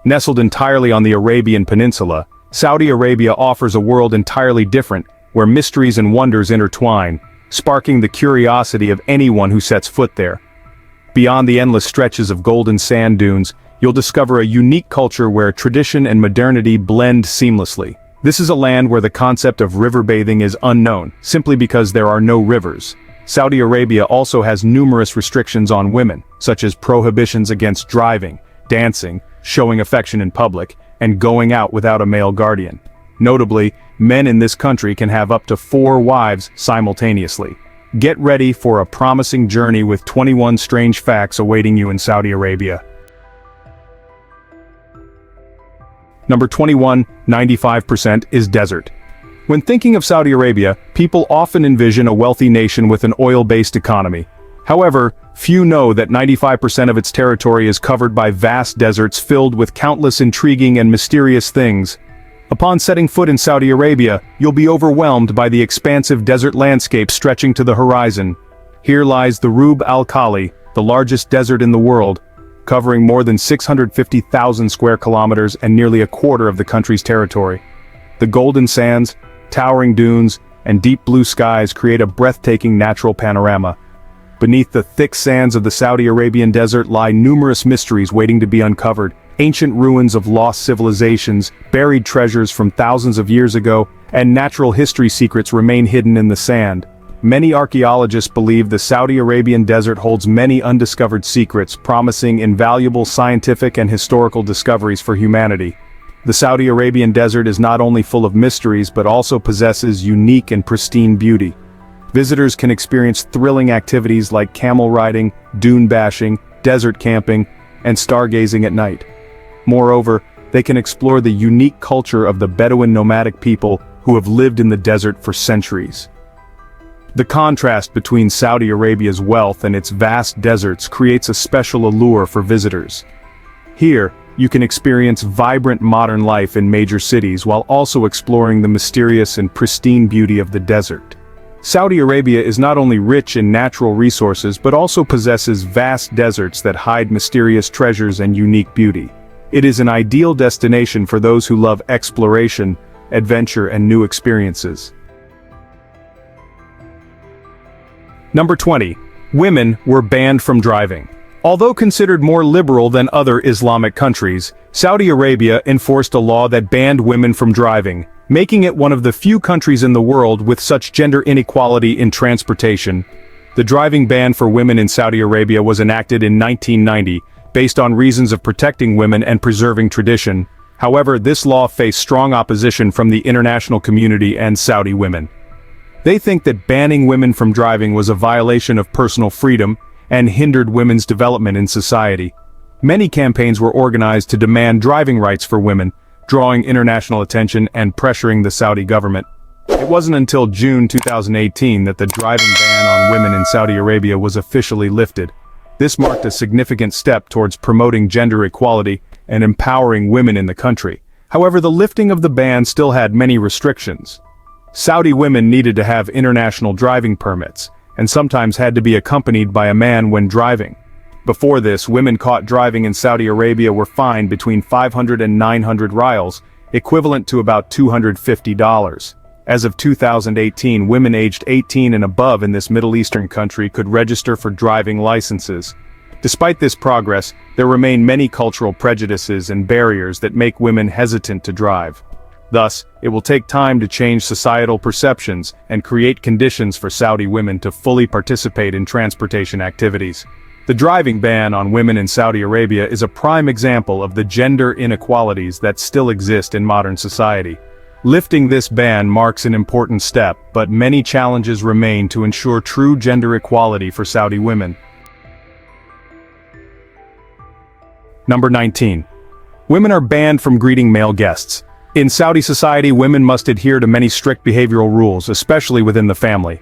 Nestled entirely on the Arabian Peninsula, Saudi Arabia offers a world entirely different, where mysteries and wonders intertwine, sparking the curiosity of anyone who sets foot there. Beyond the endless stretches of golden sand dunes, you'll discover a unique culture where tradition and modernity blend seamlessly. This is a land where the concept of river bathing is unknown, simply because there are no rivers. Saudi Arabia also has numerous restrictions on women, such as prohibitions against driving, dancing, showing affection in public, and going out without a male guardian. Notably, men in this country can have up to 4 wives simultaneously. Get ready for a promising journey with 21 strange facts awaiting you in Saudi Arabia. Number 21, 95% is desert. When thinking of Saudi Arabia, people often envision a wealthy nation with an oil-based economy. However, few know that 95% of its territory is covered by vast deserts filled with countless intriguing and mysterious things. Upon setting foot in Saudi Arabia, you'll be overwhelmed by the expansive desert landscape stretching to the horizon. Here lies the Rub al-Khali, the largest desert in the world, covering more than 650,000 square kilometers and nearly a quarter of the country's territory. The golden sands, towering dunes, and deep blue skies create a breathtaking natural panorama. Beneath the thick sands of the Saudi Arabian desert lie numerous mysteries waiting to be uncovered. Ancient ruins of lost civilizations, buried treasures from thousands of years ago, and natural history secrets remain hidden in the sand. Many archaeologists believe the Saudi Arabian desert holds many undiscovered secrets, promising invaluable scientific and historical discoveries for humanity. The Saudi Arabian desert is not only full of mysteries but also possesses unique and pristine beauty. Visitors can experience thrilling activities like camel riding, dune bashing, desert camping, and stargazing at night. Moreover, they can explore the unique culture of the Bedouin nomadic people who have lived in the desert for centuries. The contrast between Saudi Arabia's wealth and its vast deserts creates a special allure for visitors. Here, you can experience vibrant modern life in major cities while also exploring the mysterious and pristine beauty of the desert. Saudi Arabia is not only rich in natural resources but also possesses vast deserts that hide mysterious treasures and unique beauty. It is an ideal destination for those who love exploration, adventure, and new experiences. Number 20. Women were banned from driving. Although considered more liberal than other Islamic countries, Saudi Arabia enforced a law that banned women from driving, making it one of the few countries in the world with such gender inequality in transportation. The driving ban for women in Saudi Arabia was enacted in 1990, based on reasons of protecting women and preserving tradition. However, this law faced strong opposition from the international community and Saudi women. They think that banning women from driving was a violation of personal freedom and hindered women's development in society. Many campaigns were organized to demand driving rights for women, drawing international attention and pressuring the Saudi government. It wasn't until June 2018 that the driving ban on women in Saudi Arabia was officially lifted. This marked a significant step towards promoting gender equality and empowering women in the country. However, the lifting of the ban still had many restrictions. Saudi women needed to have international driving permits, and sometimes had to be accompanied by a man when driving. Before this, women caught driving in Saudi Arabia were fined between 500 and 900 riyals, equivalent to about $250. As of 2018, women aged 18 and above in this Middle Eastern country could register for driving licenses. Despite this progress, there remain many cultural prejudices and barriers that make women hesitant to drive. Thus, it will take time to change societal perceptions and create conditions for Saudi women to fully participate in transportation activities. The driving ban on women in Saudi Arabia is a prime example of the gender inequalities that still exist in modern society. Lifting this ban marks an important step, but many challenges remain to ensure true gender equality for Saudi women. Number 19. Women are banned from greeting male guests. In Saudi society, women must adhere to many strict behavioral rules, especially within the family.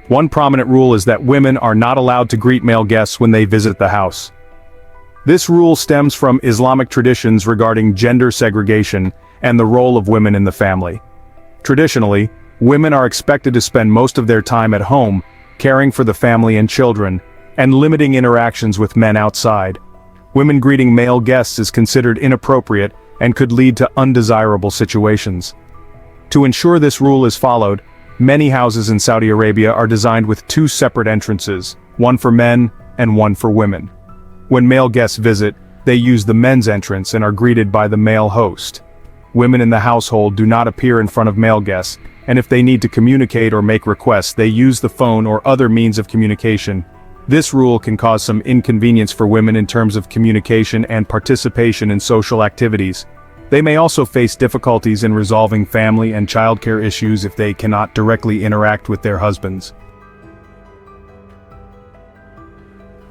One prominent rule is that women are not allowed to greet male guests when they visit the house. This rule stems from Islamic traditions regarding gender segregation and the role of women in the family. Traditionally, women are expected to spend most of their time at home, caring for the family and children, and limiting interactions with men outside. Women greeting male guests is considered inappropriate and could lead to undesirable situations. To ensure this rule is followed, many houses in Saudi Arabia are designed with two separate entrances, one for men and one for women. When male guests visit, they use the men's entrance and are greeted by the male host. Women in the household do not appear in front of male guests, and if they need to communicate or make requests, they use the phone or other means of communication. This rule can cause some inconvenience for women in terms of communication and participation in social activities. They may also face difficulties in resolving family and childcare issues if they cannot directly interact with their husbands.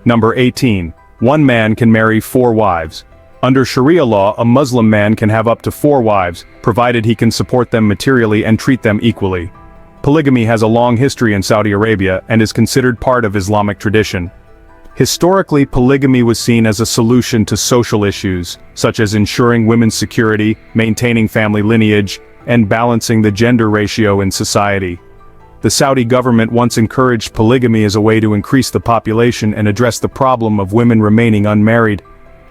Number 18. One man can marry 4 wives. Under Sharia law, a Muslim man can have up to 4 wives, provided he can support them materially and treat them equally. Polygamy has a long history in Saudi Arabia and is considered part of Islamic tradition. Historically, polygamy was seen as a solution to social issues, such as ensuring women's security, maintaining family lineage, and balancing the gender ratio in society. The Saudi government once encouraged polygamy as a way to increase the population and address the problem of women remaining unmarried.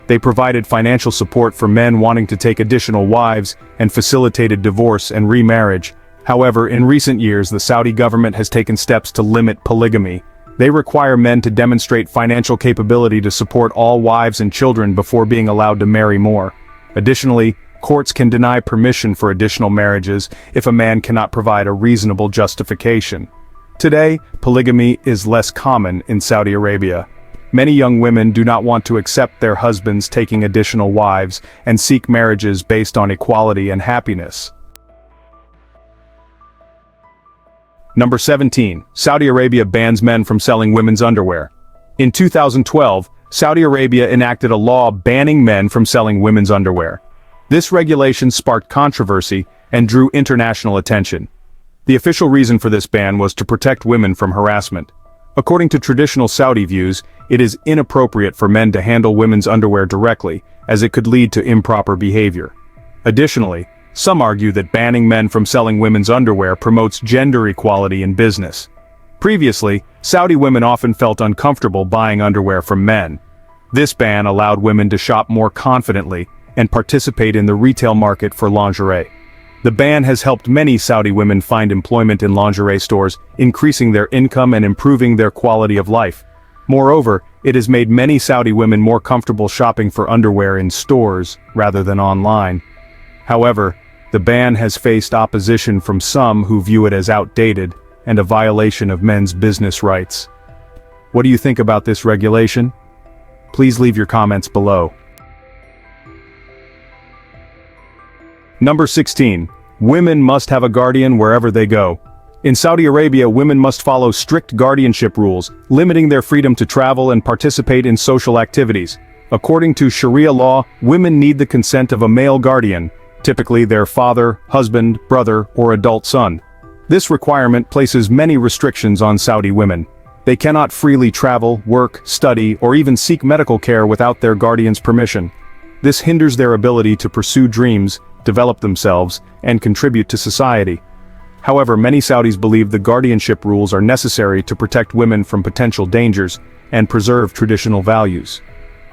They provided financial support for men wanting to take additional wives and facilitated divorce and remarriage. However, in recent years, the Saudi government has taken steps to limit polygamy. They require men to demonstrate financial capability to support all wives and children before being allowed to marry more. Additionally, courts can deny permission for additional marriages if a man cannot provide a reasonable justification. Today, polygamy is less common in Saudi Arabia. Many young women do not want to accept their husbands taking additional wives and seek marriages based on equality and happiness. Number 17. Saudi Arabia bans men from selling women's underwear. In 2012, Saudi Arabia enacted a law banning men from selling women's underwear. This regulation sparked controversy and drew international attention. The official reason for this ban was to protect women from harassment. According to traditional Saudi views, it is inappropriate for men to handle women's underwear directly, as it could lead to improper behavior. Additionally, some argue that banning men from selling women's underwear promotes gender equality in business. Previously, Saudi women often felt uncomfortable buying underwear from men. This ban allowed women to shop more confidently and participate in the retail market for lingerie. The ban has helped many Saudi women find employment in lingerie stores, increasing their income and improving their quality of life. Moreover, it has made many Saudi women more comfortable shopping for underwear in stores rather than online. However, the ban has faced opposition from some who view it as outdated and a violation of men's business rights. What do you think about this regulation? Please leave your comments below. Number 16. Women must have a guardian wherever they go. In Saudi Arabia, women must follow strict guardianship rules, limiting their freedom to travel and participate in social activities. According to Sharia law, women need the consent of a male guardian, typically their father, husband, brother, or adult son. This requirement places many restrictions on Saudi women. They cannot freely travel, work, study, or even seek medical care without their guardian's permission. This hinders their ability to pursue dreams, develop themselves, and contribute to society. However, many Saudis believe the guardianship rules are necessary to protect women from potential dangers and preserve traditional values.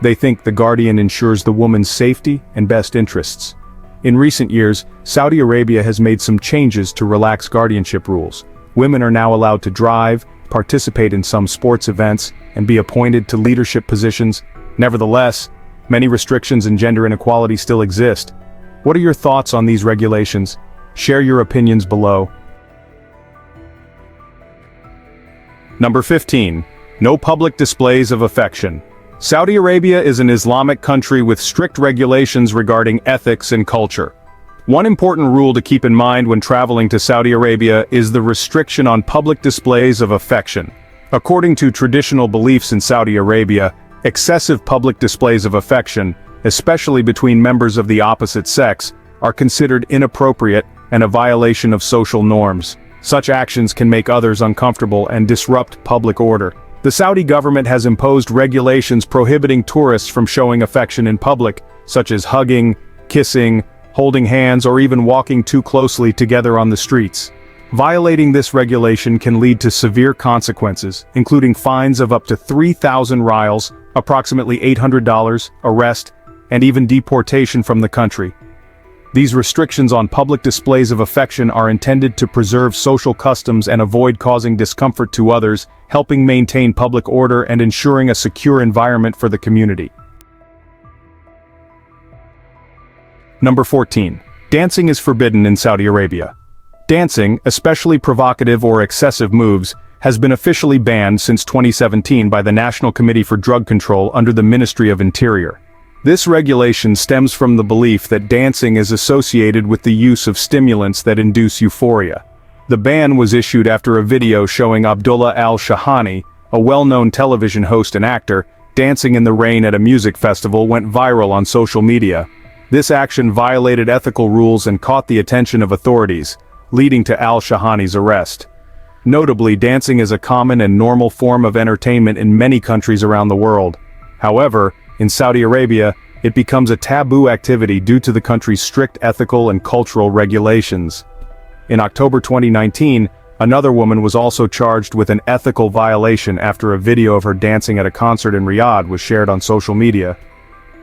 They think the guardian ensures the woman's safety and best interests. In recent years, Saudi Arabia has made some changes to relax guardianship rules. Women are now allowed to drive, participate in some sports events, and be appointed to leadership positions. Nevertheless, many restrictions and gender inequality still exist. What are your thoughts on these regulations? Share your opinions below. Number 15. No public displays of affection. Saudi Arabia is an Islamic country with strict regulations regarding ethics and culture. One important rule to keep in mind when traveling to Saudi Arabia is the restriction on public displays of affection. According to traditional beliefs in Saudi Arabia, excessive public displays of affection, especially between members of the opposite sex, are considered inappropriate and a violation of social norms. Such actions can make others uncomfortable and disrupt public order. The Saudi government has imposed regulations prohibiting tourists from showing affection in public, such as hugging, kissing, holding hands, or even walking too closely together on the streets. Violating this regulation can lead to severe consequences, including fines of up to 3,000 rials, approximately $800, arrest, and even deportation from the country. These restrictions on public displays of affection are intended to preserve social customs and avoid causing discomfort to others, helping maintain public order and ensuring a secure environment for the community. Number 14. Dancing is forbidden in Saudi Arabia. Dancing, especially provocative or excessive moves, has been officially banned since 2017 by the National Committee for Drug Control under the Ministry of Interior. This regulation stems from the belief that dancing is associated with the use of stimulants that induce euphoria. The ban was issued after a video showing Abdullah al-Shahani, a well-known television host and actor, dancing in the rain at a music festival went viral on social media. This action violated ethical rules and caught the attention of authorities, leading to al-Shahani's arrest. Notably, dancing is a common and normal form of entertainment in many countries around the world. However, in Saudi Arabia, it becomes a taboo activity due to the country's strict ethical and cultural regulations. In October 2019, another woman was also charged with an ethical violation after a video of her dancing at a concert in Riyadh was shared on social media.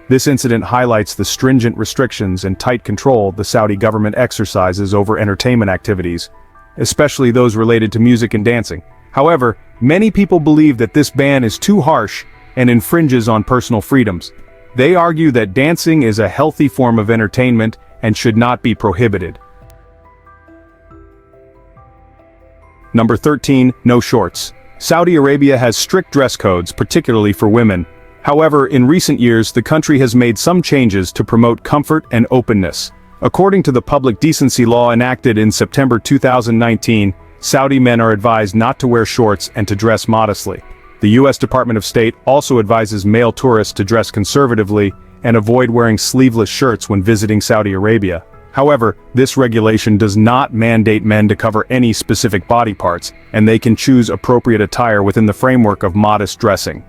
This incident highlights the stringent restrictions and tight control the Saudi government exercises over entertainment activities, especially those related to music and dancing. However, many people believe that this ban is too harsh and infringes on personal freedoms. They argue that dancing is a healthy form of entertainment and should not be prohibited. Number 13. No shorts. Saudi Arabia has strict dress codes, particularly for women. However, in recent years, the country has made some changes to promote comfort and openness. According to the public decency law enacted in September 2019, Saudi men are advised not to wear shorts and to dress modestly. The U.S. Department of State also advises male tourists to dress conservatively and avoid wearing sleeveless shirts when visiting Saudi Arabia. However, this regulation does not mandate men to cover any specific body parts, and they can choose appropriate attire within the framework of modest dressing.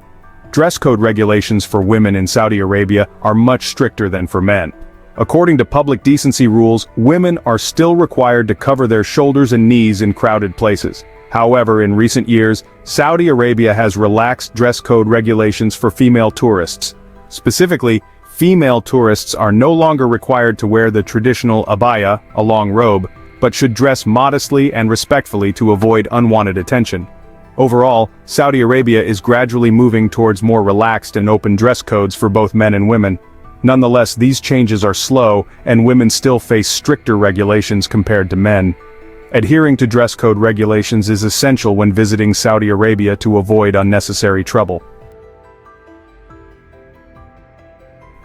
Dress code regulations for women in Saudi Arabia are much stricter than for men. According to public decency rules, women are still required to cover their shoulders and knees in crowded places. However, in recent years, Saudi Arabia has relaxed dress code regulations for female tourists. Specifically, female tourists are no longer required to wear the traditional abaya, a long robe, but should dress modestly and respectfully to avoid unwanted attention. Overall, Saudi Arabia is gradually moving towards more relaxed and open dress codes for both men and women. Nonetheless, these changes are slow, and women still face stricter regulations compared to men. Adhering to dress code regulations is essential when visiting Saudi Arabia to avoid unnecessary trouble.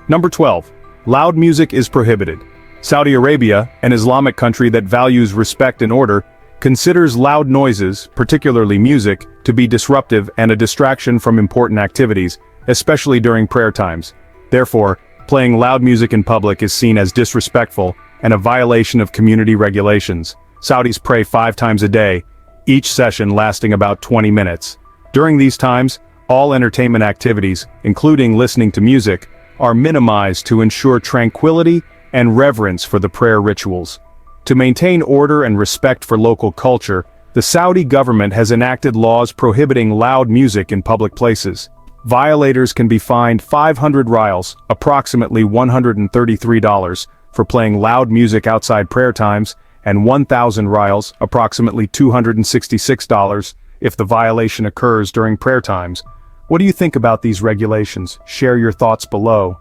Number 12. Loud music is prohibited. Saudi Arabia, an Islamic country that values respect and order, considers loud noises, particularly music, to be disruptive and a distraction from important activities, especially during prayer times. Therefore, playing loud music in public is seen as disrespectful and a violation of community regulations. Saudis pray 5 times a day, each session lasting about 20 minutes. During these times, all entertainment activities, including listening to music, are minimized to ensure tranquility and reverence for the prayer rituals. To maintain order and respect for local culture, the Saudi government has enacted laws prohibiting loud music in public places. Violators can be fined 500 rials, approximately $133, for playing loud music outside prayer times, and 1,000 rials, approximately $266, if the violation occurs during prayer times. What do you think about these regulations? Share your thoughts below.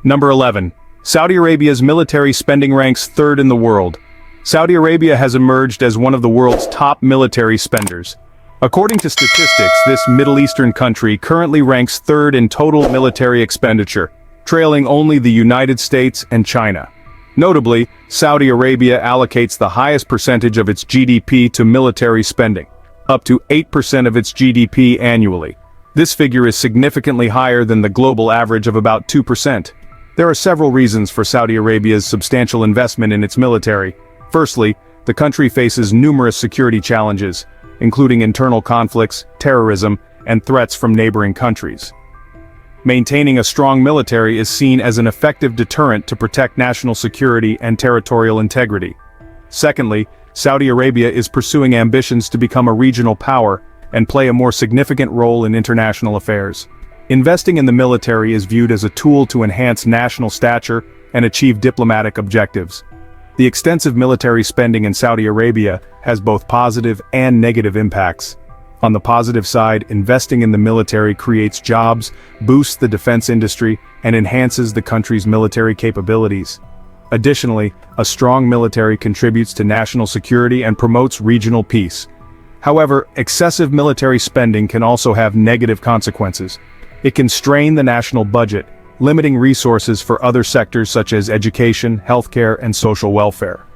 Number 11. Saudi Arabia's military spending ranks third in the world. Saudi Arabia has emerged as one of the world's top military spenders. According to statistics, this Middle Eastern country currently ranks third in total military expenditure, trailing only the United States and China. Notably, Saudi Arabia allocates the highest percentage of its GDP to military spending, up to 8% of its GDP annually. This figure is significantly higher than the global average of about 2%. There are several reasons for Saudi Arabia's substantial investment in its military. Firstly, the country faces numerous security challenges, including internal conflicts, terrorism, and threats from neighboring countries. Maintaining a strong military is seen as an effective deterrent to protect national security and territorial integrity. Secondly, Saudi Arabia is pursuing ambitions to become a regional power and play a more significant role in international affairs. Investing in the military is viewed as a tool to enhance national stature and achieve diplomatic objectives. The extensive military spending in Saudi Arabia has both positive and negative impacts. On the positive side, investing in the military creates jobs, boosts the defense industry, and enhances the country's military capabilities. Additionally, a strong military contributes to national security and promotes regional peace. However, excessive military spending can also have negative consequences. It can strain the national budget, limiting resources for other sectors such as education, healthcare, and social welfare.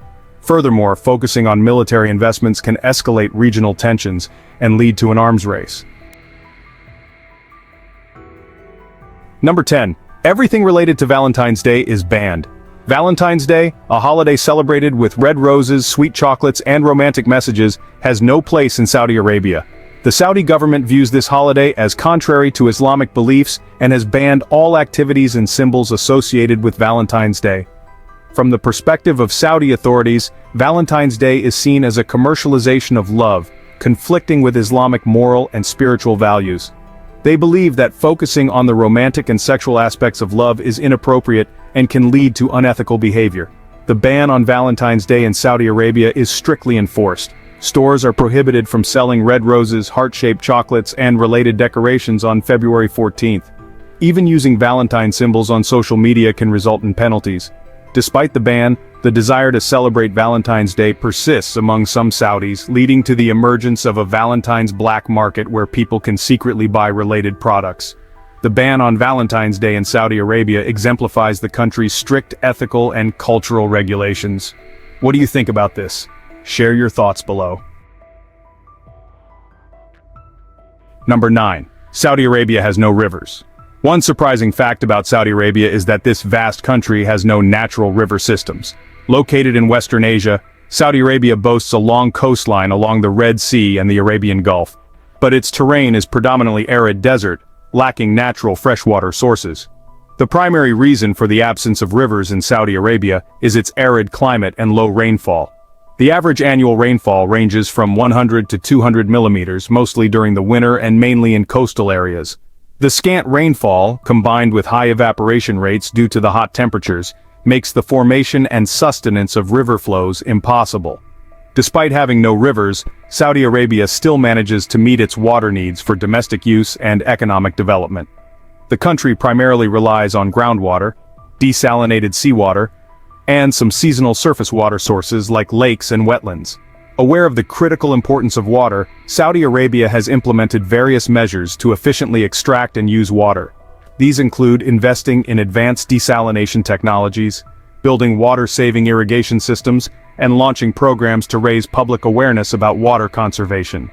Furthermore, focusing on military investments can escalate regional tensions and lead to an arms race. Number 10. Everything related to Valentine's Day is banned. Valentine's Day, a holiday celebrated with red roses, sweet chocolates, and romantic messages, has no place in Saudi Arabia. The Saudi government views this holiday as contrary to Islamic beliefs and has banned all activities and symbols associated with Valentine's Day. From the perspective of Saudi authorities, Valentine's Day is seen as a commercialization of love, conflicting with Islamic moral and spiritual values. They believe that focusing on the romantic and sexual aspects of love is inappropriate and can lead to unethical behavior. The ban on Valentine's Day in Saudi Arabia is strictly enforced. Stores are prohibited from selling red roses, heart-shaped chocolates, and related decorations on February 14th. Even using Valentine symbols on social media can result in penalties. Despite the ban, the desire to celebrate Valentine's Day persists among some Saudis, leading to the emergence of a Valentine's black market where people can secretly buy related products. The ban on Valentine's Day in Saudi Arabia exemplifies the country's strict ethical and cultural regulations. What do you think about this? Share your thoughts below. Number 9. Saudi Arabia has no rivers. One surprising fact about Saudi Arabia is that this vast country has no natural river systems. Located in Western Asia, Saudi Arabia boasts a long coastline along the Red Sea and the Arabian Gulf. But its terrain is predominantly arid desert, lacking natural freshwater sources. The primary reason for the absence of rivers in Saudi Arabia is its arid climate and low rainfall. The average annual rainfall ranges from 100 to 200 millimeters, mostly during the winter and mainly in coastal areas. The scant rainfall, combined with high evaporation rates due to the hot temperatures, makes the formation and sustenance of river flows impossible. Despite having no rivers, Saudi Arabia still manages to meet its water needs for domestic use and economic development. The country primarily relies on groundwater, desalinated seawater, and some seasonal surface water sources like lakes and wetlands. Aware of the critical importance of water, Saudi Arabia has implemented various measures to efficiently extract and use water. These include investing in advanced desalination technologies, building water-saving irrigation systems, and launching programs to raise public awareness about water conservation.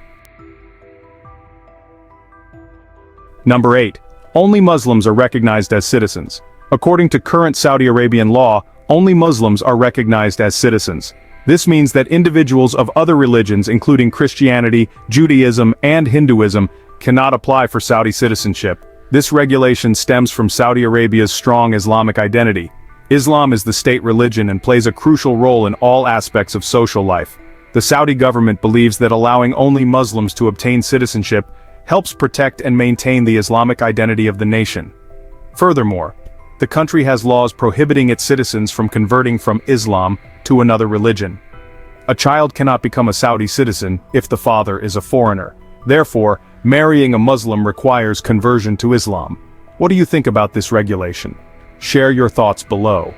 Number 8. Only Muslims are recognized as citizens. According to current Saudi Arabian law, only Muslims are recognized as citizens. This means that individuals of other religions including Christianity, Judaism, and Hinduism cannot apply for Saudi citizenship. This regulation stems from Saudi Arabia's strong Islamic identity. Islam is the state religion and plays a crucial role in all aspects of social life. The Saudi government believes that allowing only Muslims to obtain citizenship helps protect and maintain the Islamic identity of the nation. Furthermore, the country has laws prohibiting its citizens from converting from Islam to another religion. A child cannot become a Saudi citizen if the father is a foreigner. Therefore, marrying a Muslim requires conversion to Islam. What do you think about this regulation? Share your thoughts below.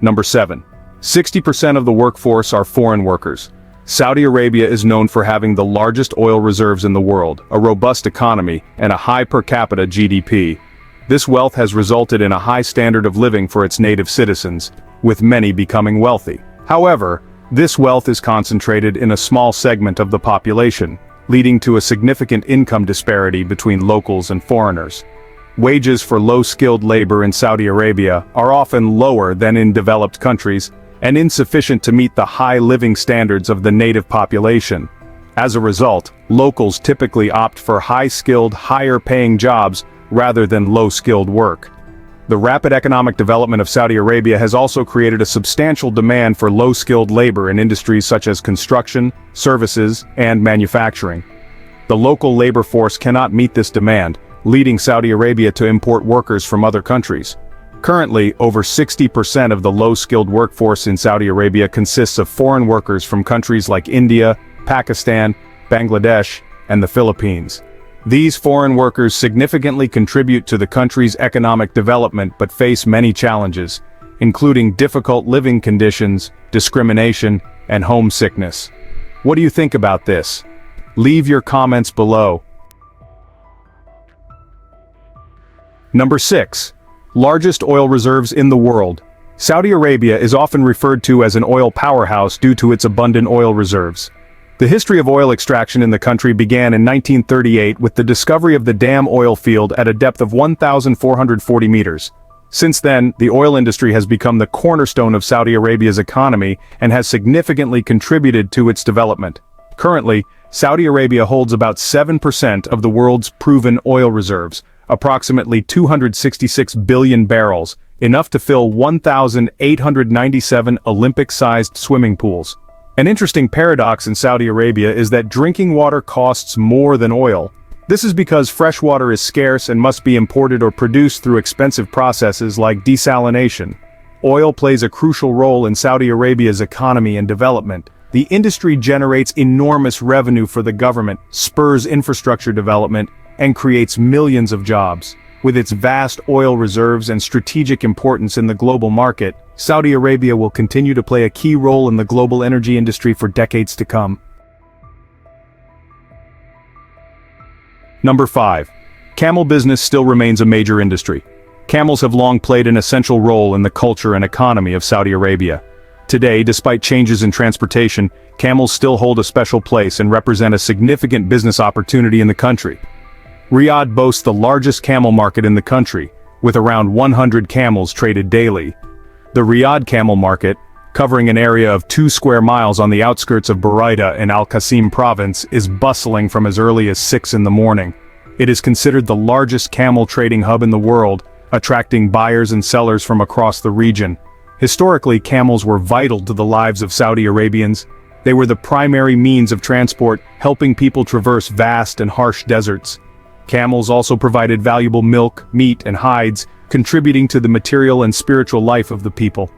Number 7. 60% of the workforce are foreign workers. Saudi Arabia is known for having the largest oil reserves in the world, a robust economy, and a high per capita GDP. This wealth has resulted in a high standard of living for its native citizens, with many becoming wealthy. However, this wealth is concentrated in a small segment of the population, leading to a significant income disparity between locals and foreigners. Wages for low-skilled labor in Saudi Arabia are often lower than in developed countries, and insufficient to meet the high living standards of the native population. As a result, locals typically opt for high-skilled, higher-paying jobs rather than low-skilled work. The rapid economic development of Saudi Arabia has also created a substantial demand for low-skilled labor in industries such as construction, services, and manufacturing. The local labor force cannot meet this demand, leading Saudi Arabia to import workers from other countries. Currently, over 60% of the low-skilled workforce in Saudi Arabia consists of foreign workers from countries like India, Pakistan, Bangladesh, and the Philippines. These foreign workers significantly contribute to the country's economic development but face many challenges, including difficult living conditions, discrimination, and homesickness. What do you think about this? Leave your comments below. Number 6. Largest oil reserves in the world. Saudi Arabia is often referred to as an oil powerhouse due to its abundant oil reserves. The history of oil extraction in the country began in 1938 with the discovery of the Dam oil field at a depth of 1,440 meters. Since then, the oil industry has become the cornerstone of Saudi Arabia's economy and has significantly contributed to its development. Currently, Saudi Arabia holds about 7% of the world's proven oil reserves, approximately 266 billion barrels, enough to fill 1,897 Olympic-sized swimming pools. An interesting paradox in Saudi Arabia is that drinking water costs more than oil. This is because fresh water is scarce and must be imported or produced through expensive processes like desalination. Oil plays a crucial role in Saudi Arabia's economy and development. The industry generates enormous revenue for the government, spurs infrastructure development, and creates millions of jobs. With its vast oil reserves and strategic importance in the global market, Saudi Arabia will continue to play a key role in the global energy industry for decades to come. Number 5. Camel business still remains a major industry. Camels have long played an essential role in the culture and economy of Saudi Arabia. Today, despite changes in transportation, camels still hold a special place and represent a significant business opportunity in the country. Riyadh boasts the largest camel market in the country, with around 100 camels traded daily. The Riyadh camel market, covering an area of 2 square miles on the outskirts of Buraida in Al Qasim province, is bustling from as early as 6 in the morning. It is considered the largest camel trading hub in the world, attracting buyers and sellers from across the region. Historically, camels were vital to the lives of Saudi Arabians. They were the primary means of transport, helping people traverse vast and harsh deserts. Camels also provided valuable milk, meat, and hides, contributing to the material and spiritual life of the people.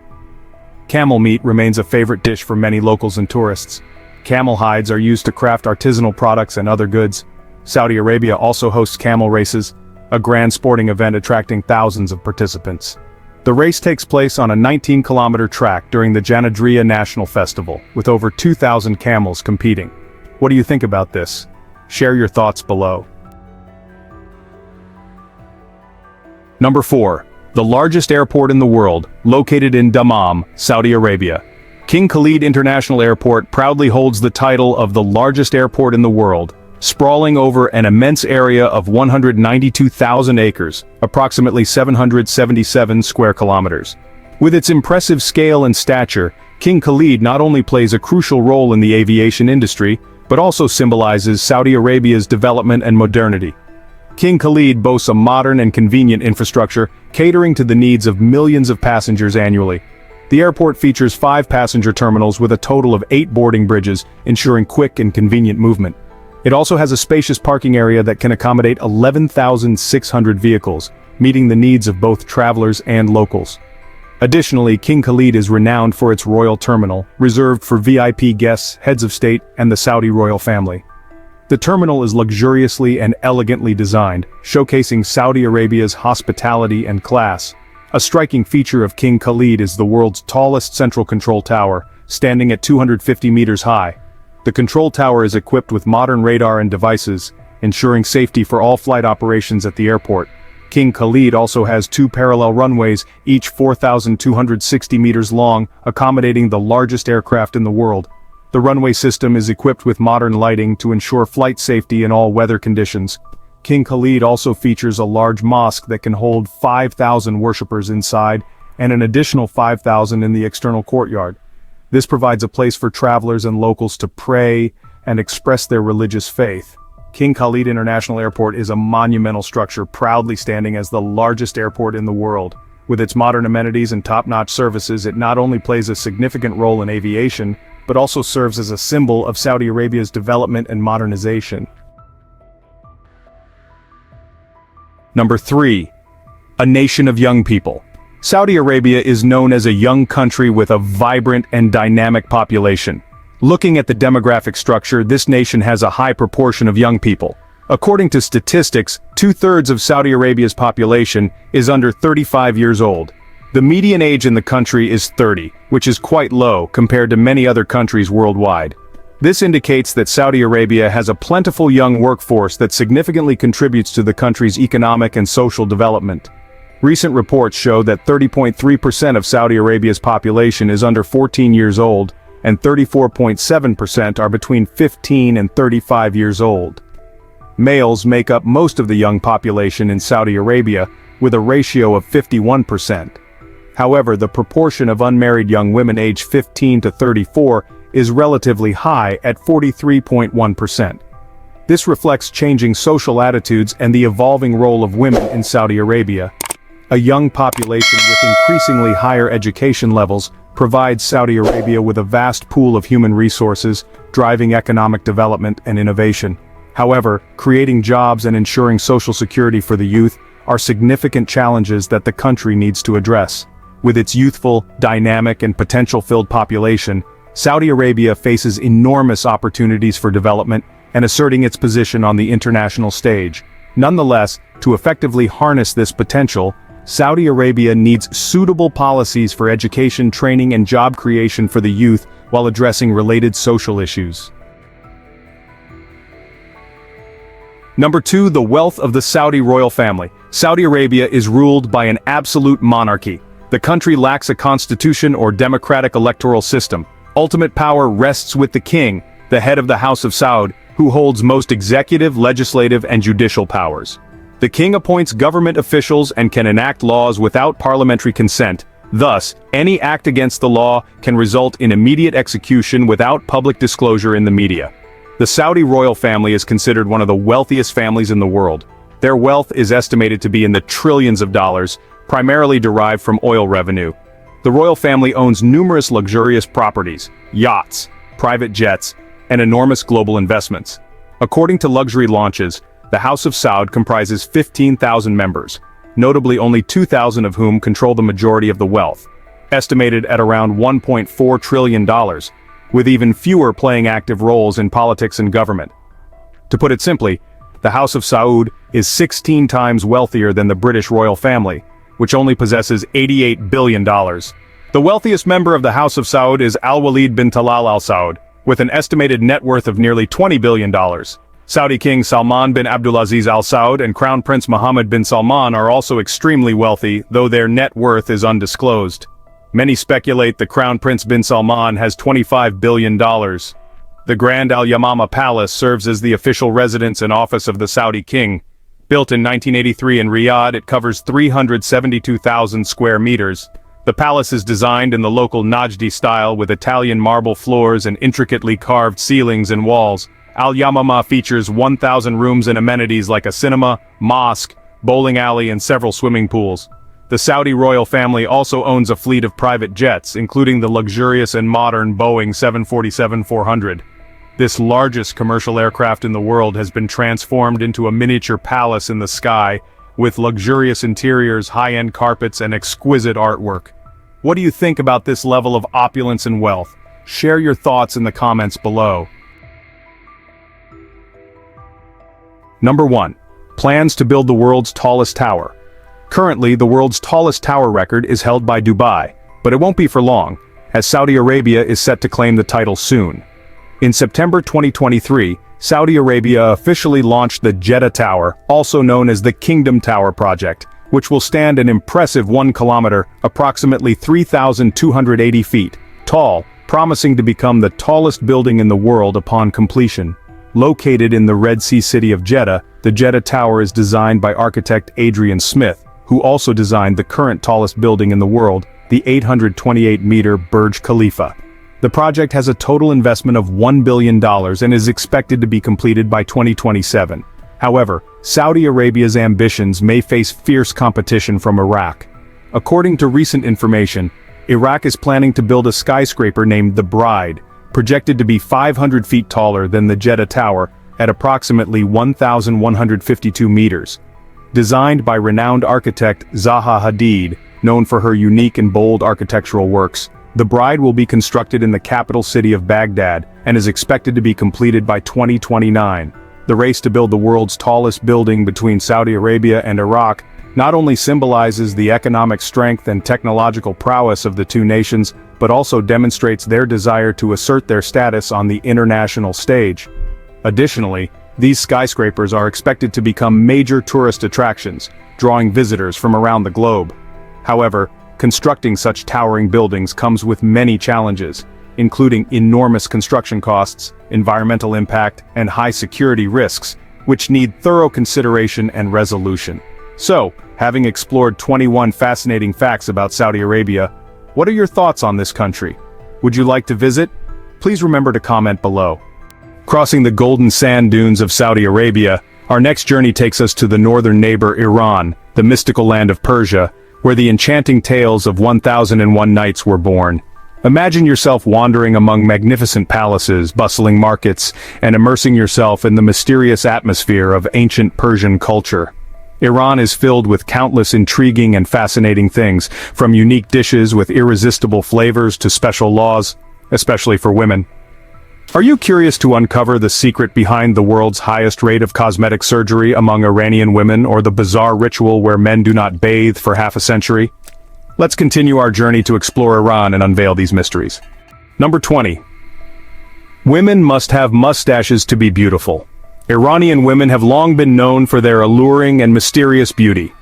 Camel meat remains a favorite dish for many locals and tourists. Camel hides are used to craft artisanal products and other goods. Saudi Arabia also hosts camel races, a grand sporting event attracting thousands of participants. The race takes place on a 19-kilometer track during the Janadriya National Festival, with over 2,000 camels competing. What do you think about this? Share your thoughts below. Number 4. The largest airport in the world, located in Dammam, Saudi Arabia. King Khalid International Airport proudly holds the title of the largest airport in the world, sprawling over an immense area of 192,000 acres, approximately 777 square kilometers. With its impressive scale and stature, King Khalid not only plays a crucial role in the aviation industry, but also symbolizes Saudi Arabia's development and modernity. King Khalid boasts a modern and convenient infrastructure, catering to the needs of millions of passengers annually. The airport features 5 passenger terminals with a total of 8 boarding bridges, ensuring quick and convenient movement. It also has a spacious parking area that can accommodate 11,600 vehicles, meeting the needs of both travelers and locals. Additionally, King Khalid is renowned for its royal terminal, reserved for VIP guests, heads of state, and the Saudi royal family. The terminal is luxuriously and elegantly designed, showcasing Saudi Arabia's hospitality and class. A striking feature of King Khalid is the world's tallest central control tower, standing at 250 meters high. The control tower is equipped with modern radar and devices, ensuring safety for all flight operations at the airport. King Khalid also has 2 parallel runways, each 4,260 meters long, accommodating the largest aircraft in the world. The runway system is equipped with modern lighting to ensure flight safety in all weather conditions. King Khalid also features a large mosque that can hold 5,000 worshippers inside, and an additional 5,000 in the external courtyard. This provides a place for travelers and locals to pray and express their religious faith. King Khalid International Airport is a monumental structure proudly standing as the largest airport in the world. With its modern amenities and top-notch services, it not only plays a significant role in aviation, but also serves as a symbol of Saudi Arabia's development and modernization. Number 3. A nation of young people. Saudi Arabia is known as a young country with a vibrant and dynamic population. Looking at the demographic structure, this nation has a high proportion of young people. According to statistics, 2/3 of Saudi Arabia's population is under 35 years old. The median age in the country is 30, which is quite low compared to many other countries worldwide. This indicates that Saudi Arabia has a plentiful young workforce that significantly contributes to the country's economic and social development. Recent reports show that 30.3% of Saudi Arabia's population is under 14 years old, and 34.7% are between 15 and 35 years old. Males make up most of the young population in Saudi Arabia, with a ratio of 51%. However, the proportion of unmarried young women aged 15 to 34 is relatively high at 43.1%. This reflects changing social attitudes and the evolving role of women in Saudi Arabia. A young population with increasingly higher education levels provides Saudi Arabia with a vast pool of human resources, driving economic development and innovation. However, creating jobs and ensuring social security for the youth are significant challenges that the country needs to address. With its youthful, dynamic, and potential-filled population, Saudi Arabia faces enormous opportunities for development and asserting its position on the international stage. Nonetheless, to effectively harness this potential, Saudi Arabia needs suitable policies for education, training, and job creation for the youth while addressing related social issues. Number 2. The wealth of the Saudi royal family. Saudi Arabia is ruled by an absolute monarchy. The country lacks a constitution or democratic electoral system. Ultimate power rests with the king, the head of the House of Saud, who holds most executive, legislative, and judicial powers. The king appoints government officials and can enact laws without parliamentary consent. Thus, any act against the law can result in immediate execution without public disclosure in the media. The Saudi royal family is considered one of the wealthiest families in the world. Their wealth is estimated to be in the trillions of dollars, primarily derived from oil revenue. The royal family owns numerous luxurious properties, yachts, private jets, and enormous global investments. According to luxury launches, the House of Saud comprises 15,000 members, notably only 2,000 of whom control the majority of the wealth, estimated at around $1.4 trillion, with even fewer playing active roles in politics and government. To put it simply, the House of Saud is 16 times wealthier than the British royal family, which only possesses $88 billion. The wealthiest member of the House of Saud is Al-Walid bin Talal Al Saud, with an estimated net worth of nearly $20 billion. Saudi King Salman bin Abdulaziz Al Saud and Crown Prince Mohammed bin Salman are also extremely wealthy, though their net worth is undisclosed. Many speculate the Crown Prince bin Salman has $25 billion. The Grand Al Yamama Palace serves as the official residence and office of the Saudi king. Built in 1983 in Riyadh, it covers 372,000 square meters. The palace is designed in the local Najdi style with Italian marble floors and intricately carved ceilings and walls. Al Yamama features 1,000 rooms and amenities like a cinema, mosque, bowling alley, and several swimming pools. The Saudi royal family also owns a fleet of private jets, including the luxurious and modern Boeing 747-400. This largest commercial aircraft in the world has been transformed into a miniature palace in the sky, with luxurious interiors, high-end carpets, and exquisite artwork. What do you think about this level of opulence and wealth? Share your thoughts in the comments below. Number 1. Plans to build the world's tallest tower. Currently, the world's tallest tower record is held by Dubai, but it won't be for long, as Saudi Arabia is set to claim the title soon. In September 2023, Saudi Arabia officially launched the Jeddah Tower, also known as the Kingdom Tower project, which will stand an impressive 1 kilometer, approximately 3,280 feet, tall, promising to become the tallest building in the world upon completion. Located in the Red Sea city of Jeddah, the Jeddah Tower is designed by architect Adrian Smith, who also designed the current tallest building in the world, the 828-meter Burj Khalifa. The project has a total investment of $1 billion and is expected to be completed by 2027. However, Saudi Arabia's ambitions may face fierce competition from Iraq. According to recent information, Iraq is planning to build a skyscraper named the Bride, projected to be 500 feet taller than the Jeddah Tower at approximately 1,152 meters. Designed by renowned architect Zaha Hadid, known for her unique and bold architectural works, the Bride will be constructed in the capital city of Baghdad and is expected to be completed by 2029. The race to build the world's tallest building between Saudi Arabia and Iraq not only symbolizes the economic strength and technological prowess of the two nations, but also demonstrates their desire to assert their status on the international stage. Additionally, these skyscrapers are expected to become major tourist attractions, drawing visitors from around the globe. However, constructing such towering buildings comes with many challenges, including enormous construction costs, environmental impact, and high security risks, which need thorough consideration and resolution. So, having explored 21 fascinating facts about Saudi Arabia, what are your thoughts on this country? Would you like to visit? Please remember to comment below. Crossing the golden sand dunes of Saudi Arabia, our next journey takes us to the northern neighbor Iran, the mystical land of Persia, where the enchanting tales of 1001 Nights were born. Imagine yourself wandering among magnificent palaces, bustling markets, and immersing yourself in the mysterious atmosphere of ancient Persian culture. Iran is filled with countless intriguing and fascinating things, from unique dishes with irresistible flavors to special laws, especially for women. Are you curious to uncover the secret behind the world's highest rate of cosmetic surgery among Iranian women, or the bizarre ritual where men do not bathe for half a century? Let's continue our journey to explore Iran and unveil these mysteries. Number 20. Women must have mustaches to be beautiful. Iranian women have long been known for their alluring and mysterious beauty.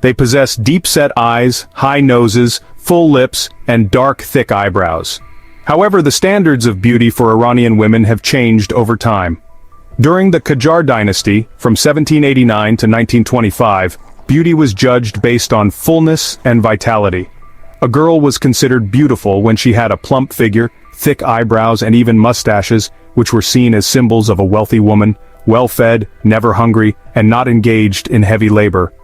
They possess deep-set eyes, high noses, full lips, and dark, thick eyebrows. However, the standards of beauty for Iranian women have changed over time. During the Qajar dynasty, from 1789 to 1925, beauty was judged based on fullness and vitality. A girl was considered beautiful when she had a plump figure, thick eyebrows, and even mustaches, which were seen as symbols of a wealthy woman, well-fed, never hungry, and not engaged in heavy labor.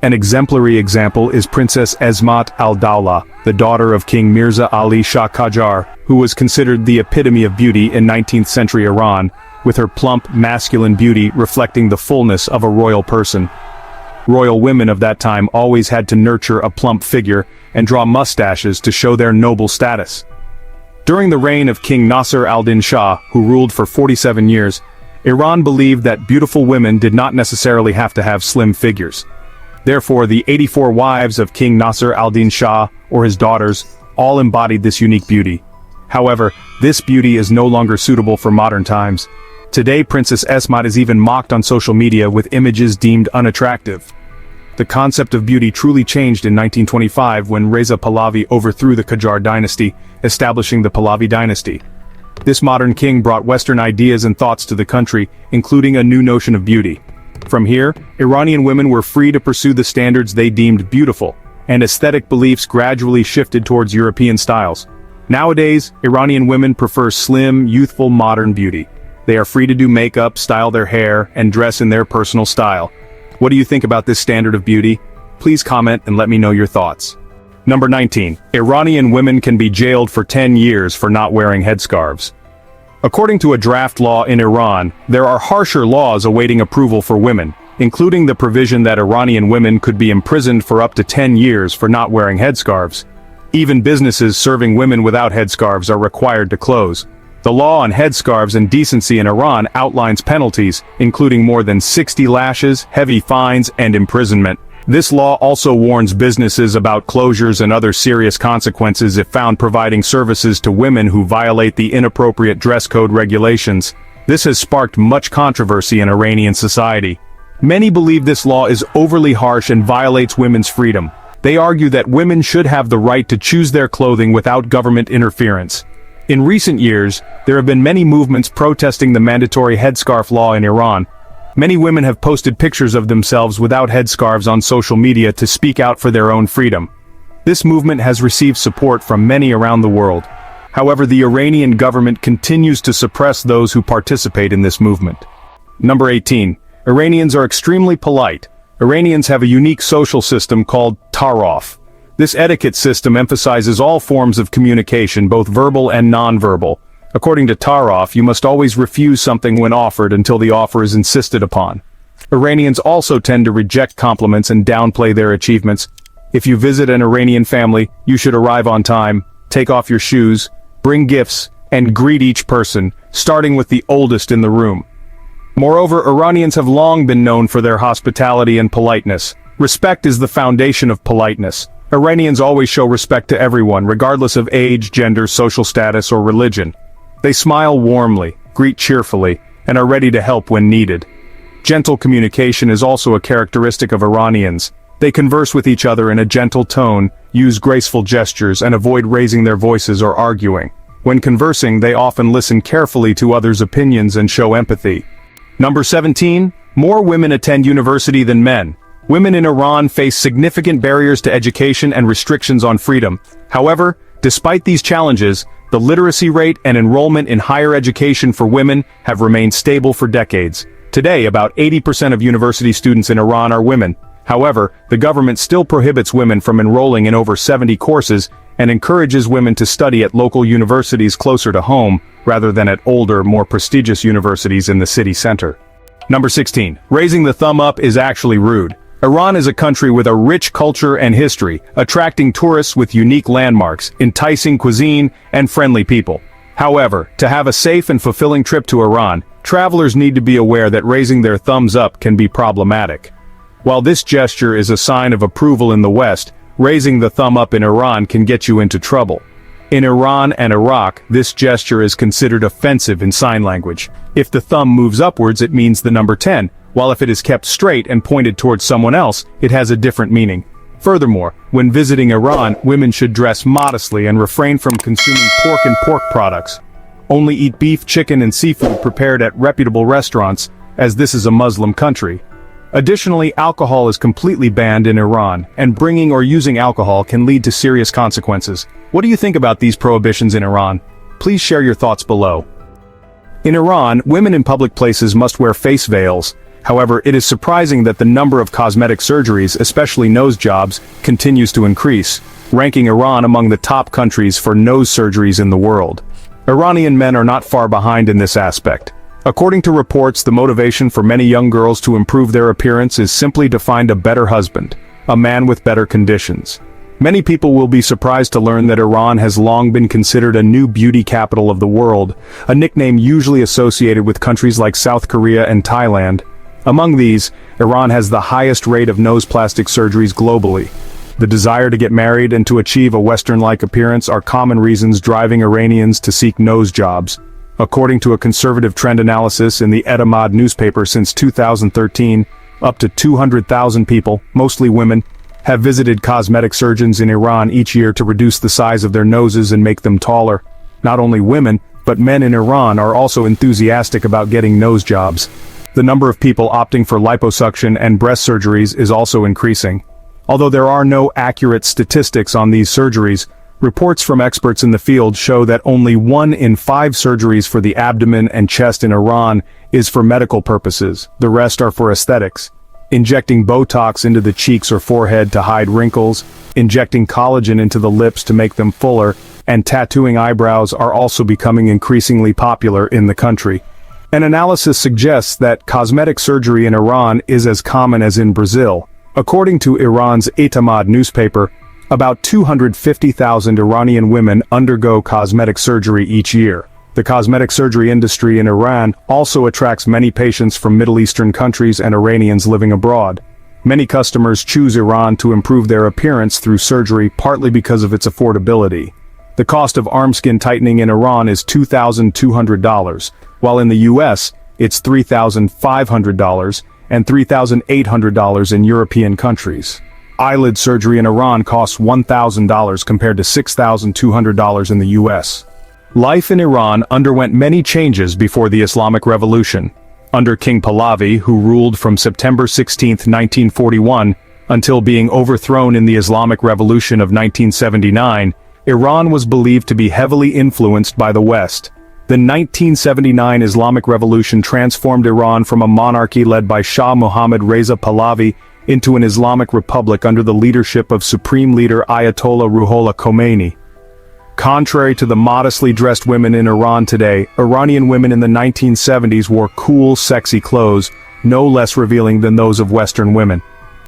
An exemplary example is Princess Esmat al-Dawla, the daughter of King Mirza Ali Shah Qajar, who was considered the epitome of beauty in 19th century Iran, with her plump, masculine beauty reflecting the fullness of a royal person. Royal women of that time always had to nurture a plump figure and draw mustaches to show their noble status. During the reign of King Nasser al-Din Shah, who ruled for 47 years, Iran believed that beautiful women did not necessarily have to have slim figures. Therefore, the 84 wives of King Nasser al-Din Shah, or his daughters, all embodied this unique beauty. However, this beauty is no longer suitable for modern times. Today, Princess Esmat is even mocked on social media with images deemed unattractive. The concept of beauty truly changed in 1925 when Reza Pahlavi overthrew the Qajar dynasty, establishing the Pahlavi dynasty. This modern king brought Western ideas and thoughts to the country, including a new notion of beauty. From here, Iranian women were free to pursue the standards they deemed beautiful, and aesthetic beliefs gradually shifted towards European styles. Nowadays, Iranian women prefer slim, youthful, modern beauty. They are free to do makeup, style their hair, and dress in their personal style. What do you think about this standard of beauty? Please comment and let me know your thoughts. Number 19. Iranian women can be jailed for 10 years for not wearing headscarves. According to a draft law in Iran, there are harsher laws awaiting approval for women, including the provision that Iranian women could be imprisoned for up to 10 years for not wearing headscarves. Even businesses serving women without headscarves are required to close. The law on headscarves and decency in Iran outlines penalties, including more than 60 lashes, heavy fines, and imprisonment. This law also warns businesses about closures and other serious consequences if found providing services to women who violate the inappropriate dress code regulations. This has sparked much controversy in Iranian society. Many believe this law is overly harsh and violates women's freedom. They argue that women should have the right to choose their clothing without government interference. In recent years, there have been many movements protesting the mandatory headscarf law in Iran. Many women have posted pictures of themselves without headscarves on social media to speak out for their own freedom. This movement has received support from many around the world. However, the Iranian government continues to suppress those who participate in this movement. Number 18. Iranians are extremely polite. Iranians have a unique social system called tarof. This etiquette system emphasizes all forms of communication, both verbal and non-verbal. According to tarof, you must always refuse something when offered until the offer is insisted upon. Iranians also tend to reject compliments and downplay their achievements. If you visit an Iranian family, you should arrive on time, take off your shoes, bring gifts, and greet each person, starting with the oldest in the room. Moreover, Iranians have long been known for their hospitality and politeness. Respect is the foundation of politeness. Iranians always show respect to everyone, regardless of age, gender, social status, or religion. They smile warmly, greet cheerfully, and are ready to help when needed. Gentle communication is also a characteristic of Iranians. They converse with each other in a gentle tone, use graceful gestures, and avoid raising their voices or arguing. When conversing, they often listen carefully to others' opinions and show empathy. Number 17. More women attend university than men. Women in Iran face significant barriers to education and restrictions on freedom. However, despite these challenges, the literacy rate and enrollment in higher education for women have remained stable for decades. Today, about 80% of university students in Iran are women. However, the government still prohibits women from enrolling in over 70 courses and encourages women to study at local universities closer to home, rather than at older, more prestigious universities in the city center. Number 16. Raising the thumb up is actually rude. Iran is a country with a rich culture and history, attracting tourists with unique landmarks, enticing cuisine, and friendly people. However, to have a safe and fulfilling trip to Iran, travelers need to be aware that raising their thumbs up can be problematic. While this gesture is a sign of approval in the West, raising the thumb up in Iran can get you into trouble. In Iran and Iraq, this gesture is considered offensive in sign language. If the thumb moves upwards, it means the number 10, while if it is kept straight and pointed towards someone else, it has a different meaning. Furthermore, when visiting Iran, women should dress modestly and refrain from consuming pork and pork products. Only eat beef, chicken, and seafood prepared at reputable restaurants, as this is a Muslim country. Additionally, alcohol is completely banned in Iran, and bringing or using alcohol can lead to serious consequences. What do you think about these prohibitions in Iran? Please share your thoughts below. In Iran, women in public places must wear face veils. However, it is surprising that the number of cosmetic surgeries, especially nose jobs, continues to increase, ranking Iran among the top countries for nose surgeries in the world. Iranian men are not far behind in this aspect. According to reports, the motivation for many young girls to improve their appearance is simply to find a better husband, a man with better conditions. Many people will be surprised to learn that Iran has long been considered a new beauty capital of the world, a nickname usually associated with countries like South Korea and Thailand. Among these, Iran has the highest rate of nose plastic surgeries globally. The desire to get married and to achieve a Western-like appearance are common reasons driving Iranians to seek nose jobs. According to a conservative trend analysis in the Etamad newspaper since 2013, up to 200,000 people, mostly women, have visited cosmetic surgeons in Iran each year to reduce the size of their noses and make them taller. Not only women, but men in Iran are also enthusiastic about getting nose jobs. The number of people opting for liposuction and breast surgeries is also increasing. Although there are no accurate statistics on these surgeries, reports from experts in the field show that only 1 in 5 surgeries for the abdomen and chest in Iran is for medical purposes. The rest are for aesthetics. Injecting Botox into the cheeks or forehead to hide wrinkles, injecting collagen into the lips to make them fuller, and tattooing eyebrows are also becoming increasingly popular in the country. An analysis suggests that cosmetic surgery in Iran is as common as in Brazil. According to Iran's Etamad newspaper, about 250,000 Iranian women undergo cosmetic surgery each year. The cosmetic surgery industry in Iran also attracts many patients from Middle Eastern countries and Iranians living abroad. Many customers choose Iran to improve their appearance through surgery partly because of its affordability. The cost of arm skin tightening in Iran is $2,200, while in the US, it's $3,500 and $3,800 in European countries. Eyelid surgery in Iran costs $1,000 compared to $6,200 in the US. Life in Iran underwent many changes before the Islamic Revolution. Under King Pahlavi, who ruled from September 16, 1941, until being overthrown in the Islamic Revolution of 1979, Iran was believed to be heavily influenced by the West. The 1979 Islamic Revolution transformed Iran from a monarchy led by Shah Mohammad Reza Pahlavi into an Islamic republic under the leadership of Supreme Leader Ayatollah Ruhollah Khomeini. Contrary to the modestly dressed women in Iran today, Iranian women in the 1970s wore cool, sexy clothes, no less revealing than those of Western women.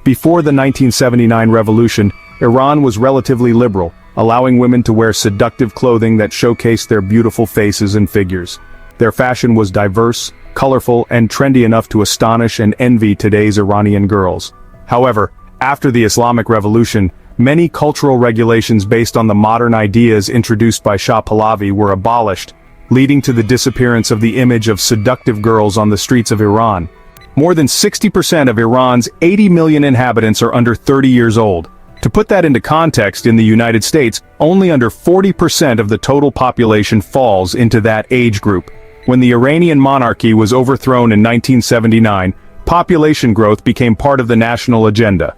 Before the 1979 revolution, Iran was relatively liberal, allowing women to wear seductive clothing that showcased their beautiful faces and figures. Their fashion was diverse, colorful, and trendy enough to astonish and envy today's Iranian girls. However, after the Islamic Revolution, many cultural regulations based on the modern ideas introduced by Shah Pahlavi were abolished, leading to the disappearance of the image of seductive girls on the streets of Iran. More than 60% of Iran's 80 million inhabitants are under 30 years old. To put that into context, in the United States, only under 40% of the total population falls into that age group. When the Iranian monarchy was overthrown in 1979, population growth became part of the national agenda.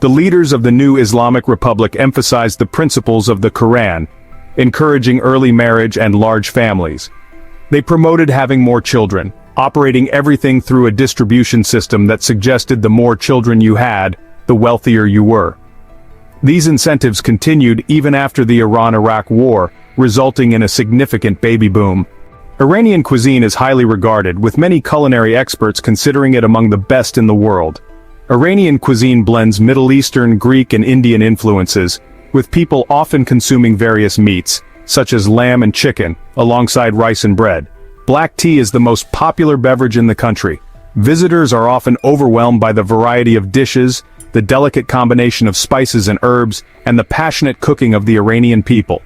The leaders of the new Islamic Republic emphasized the principles of the Quran, encouraging early marriage and large families. They promoted having more children, operating everything through a distribution system that suggested the more children you had, the wealthier you were. These incentives continued even after the Iran-Iraq War, resulting in a significant baby boom. Iranian cuisine is highly regarded, with many culinary experts considering it among the best in the world. Iranian cuisine blends Middle Eastern, Greek, and Indian influences, with people often consuming various meats, such as lamb and chicken, alongside rice and bread. Black tea is the most popular beverage in the country. Visitors are often overwhelmed by the variety of dishes, the delicate combination of spices and herbs, and the passionate cooking of the Iranian people.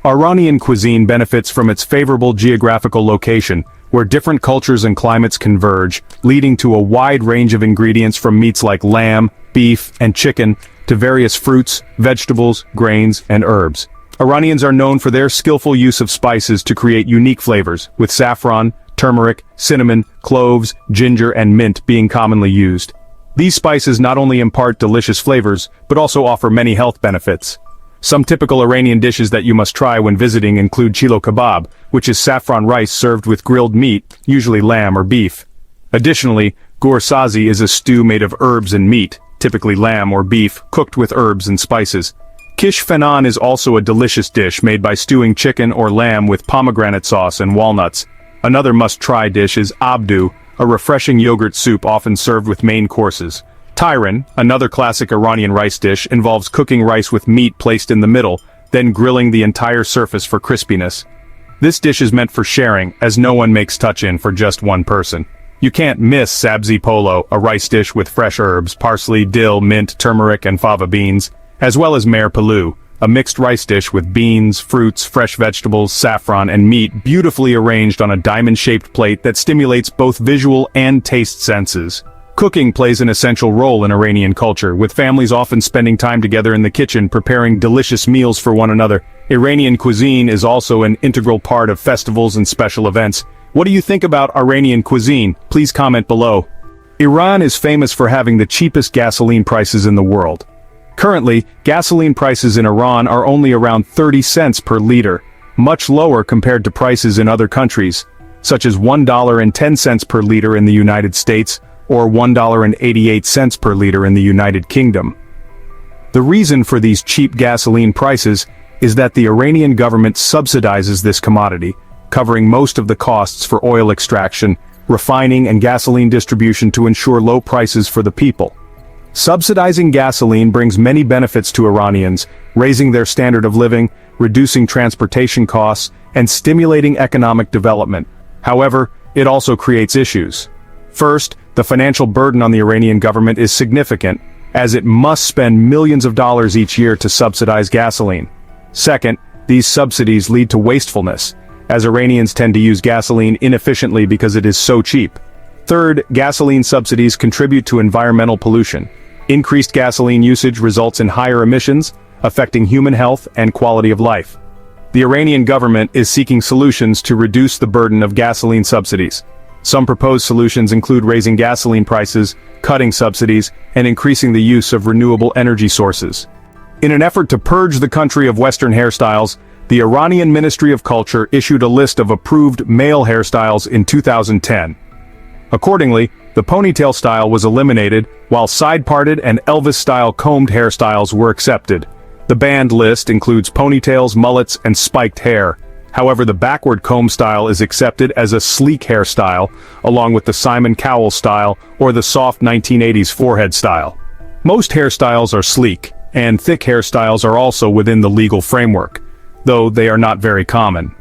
Iranian cuisine benefits from its favorable geographical location, where different cultures and climates converge, leading to a wide range of ingredients from meats like lamb, beef, and chicken, to various fruits, vegetables, grains, and herbs. Iranians are known for their skillful use of spices to create unique flavors, with saffron, turmeric, cinnamon, cloves, ginger, and mint being commonly used. These spices not only impart delicious flavors, but also offer many health benefits. Some typical Iranian dishes that you must try when visiting include chilo kebab, which is saffron rice served with grilled meat, usually lamb or beef. Additionally, goursazi is a stew made of herbs and meat, typically lamb or beef, cooked with herbs and spices. Kish fenan is also a delicious dish made by stewing chicken or lamb with pomegranate sauce and walnuts. Another must-try dish is abdu, a refreshing yogurt soup often served with main courses. Tyran, another classic Iranian rice dish, involves cooking rice with meat placed in the middle, then grilling the entire surface for crispiness. This dish is meant for sharing, as no one makes touch-in for just one person. You can't miss sabzi polo, a rice dish with fresh herbs, parsley, dill, mint, turmeric, and fava beans, as well as mer palu, a mixed rice dish with beans, fruits, fresh vegetables, saffron, and meat beautifully arranged on a diamond-shaped plate that stimulates both visual and taste senses. Cooking plays an essential role in Iranian culture, with families often spending time together in the kitchen preparing delicious meals for one another. Iranian cuisine is also an integral part of festivals and special events. What do you think about Iranian cuisine? Please comment below. Iran is famous for having the cheapest gasoline prices in the world. Currently, gasoline prices in Iran are only around 30 cents per liter, much lower compared to prices in other countries, such as $1.10 per liter in the United States, or $1.88 per liter in the United Kingdom. The reason for these cheap gasoline prices is that the Iranian government subsidizes this commodity, covering most of the costs for oil extraction, refining, and gasoline distribution to ensure low prices for the people. Subsidizing gasoline brings many benefits to Iranians, raising their standard of living, reducing transportation costs, and stimulating economic development. However, it also creates issues. First, the financial burden on the Iranian government is significant, as it must spend millions of dollars each year to subsidize gasoline. Second, these subsidies lead to wastefulness, as Iranians tend to use gasoline inefficiently because it is so cheap. Third, gasoline subsidies contribute to environmental pollution. Increased gasoline usage results in higher emissions, affecting human health and quality of life. The Iranian government is seeking solutions to reduce the burden of gasoline subsidies. Some proposed solutions include raising gasoline prices, cutting subsidies, and increasing the use of renewable energy sources. In an effort to purge the country of Western hairstyles, the Iranian Ministry of Culture issued a list of approved male hairstyles in 2010. Accordingly, the ponytail style was eliminated, while side-parted and Elvis-style combed hairstyles were accepted. The banned list includes ponytails, mullets, and spiked hair. However, the backward comb style is accepted as a sleek hairstyle, along with the Simon Cowell style or the soft 1980s forehead style. Most hairstyles are sleek, and thick hairstyles are also within the legal framework, though they are not very common.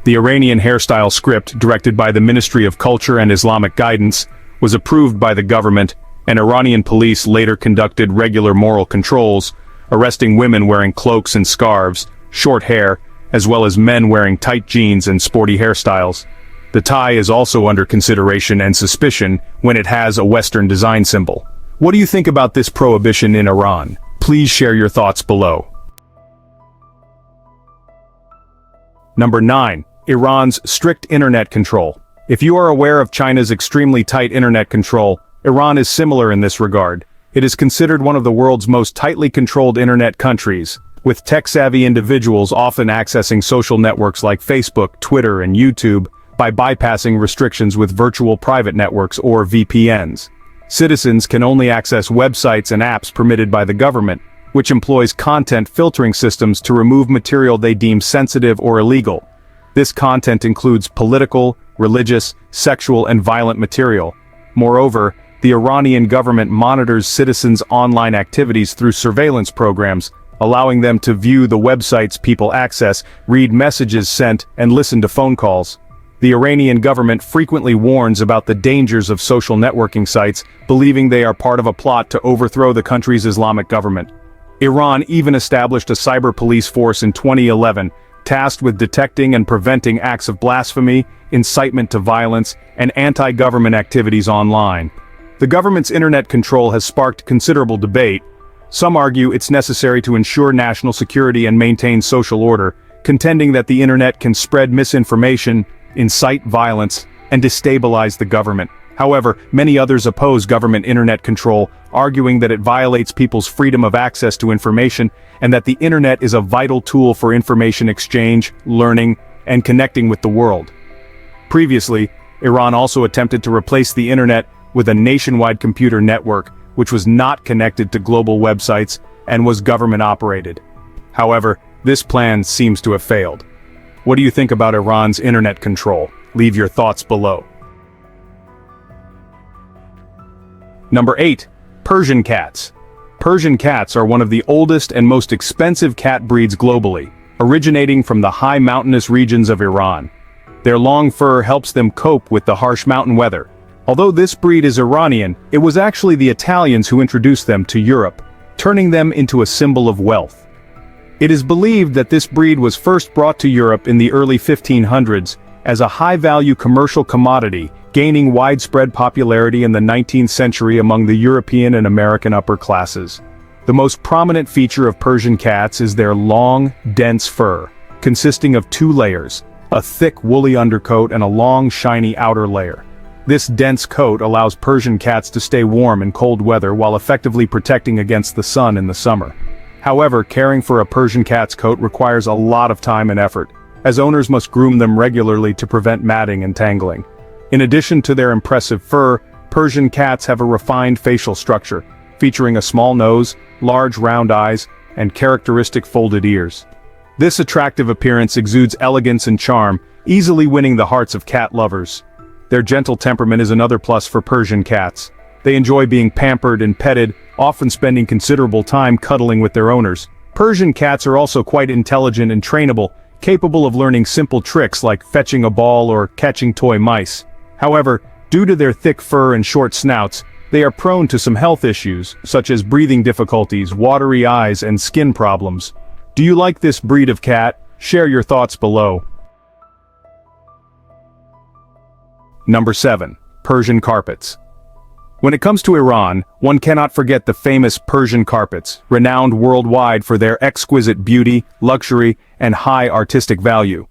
The Iranian hairstyle script, directed by the Ministry of Culture and Islamic Guidance, was approved by the government, and Iranian police later conducted regular moral controls, arresting women wearing cloaks and scarves, short hair, as well as men wearing tight jeans and sporty hairstyles. The tie is also under consideration and suspicion when it has a Western design symbol. What do you think about this prohibition in Iran? Please share your thoughts below. Number 9. Iran's strict internet control. If you are aware of China's extremely tight internet control, Iran is similar in this regard. It is considered one of the world's most tightly controlled internet countries, with tech-savvy individuals often accessing social networks like Facebook, Twitter, and YouTube by bypassing restrictions with virtual private networks or VPNs. Citizens can only access websites and apps permitted by the government, which employs content filtering systems to remove material they deem sensitive or illegal. This content includes political, religious, sexual, and violent material. Moreover, the Iranian government monitors citizens' online activities through surveillance programs, allowing them to view the websites people access, read messages sent, and listen to phone calls. The Iranian government frequently warns about the dangers of social networking sites, believing they are part of a plot to overthrow the country's Islamic government. Iran even established a cyber police force in 2011, tasked with detecting and preventing acts of blasphemy, incitement to violence, and anti-government activities online. The government's internet control has sparked considerable debate. Some argue it's necessary to ensure national security and maintain social order, contending that the internet can spread misinformation, incite violence, and destabilize the government. However, many others oppose government internet control, arguing that it violates people's freedom of access to information and that the internet is a vital tool for information exchange, learning, and connecting with the world. Previously, Iran also attempted to replace the internet with a nationwide computer network, which was not connected to global websites and was government-operated. However, this plan seems to have failed. What do you think about Iran's internet control? Leave your thoughts below. Number 8. Persian cats. Persian cats are one of the oldest and most expensive cat breeds globally, originating from the high mountainous regions of Iran. Their long fur helps them cope with the harsh mountain weather. Although this breed is Iranian, it was actually the Italians who introduced them to Europe, turning them into a symbol of wealth. It is believed that this breed was first brought to Europe in the early 1500s as a high-value commercial commodity, gaining widespread popularity in the 19th century among the European and American upper classes. The most prominent feature of Persian cats is their long, dense fur, consisting of two layers, a thick woolly undercoat and a long, shiny outer layer. This dense coat allows Persian cats to stay warm in cold weather while effectively protecting against the sun in the summer. However, caring for a Persian cat's coat requires a lot of time and effort, as owners must groom them regularly to prevent matting and tangling. In addition to their impressive fur, Persian cats have a refined facial structure, featuring a small nose, large round eyes, and characteristic folded ears. This attractive appearance exudes elegance and charm, easily winning the hearts of cat lovers. Their gentle temperament is another plus for Persian cats. They enjoy being pampered and petted, often spending considerable time cuddling with their owners. Persian cats are also quite intelligent and trainable, capable of learning simple tricks like fetching a ball or catching toy mice. However, due to their thick fur and short snouts, they are prone to some health issues, such as breathing difficulties, watery eyes, and skin problems. Do you like this breed of cat? Share your thoughts below. Number 7. Persian carpets. When it comes to Iran, one cannot forget the famous Persian carpets, renowned worldwide for their exquisite beauty, luxury, and high artistic value.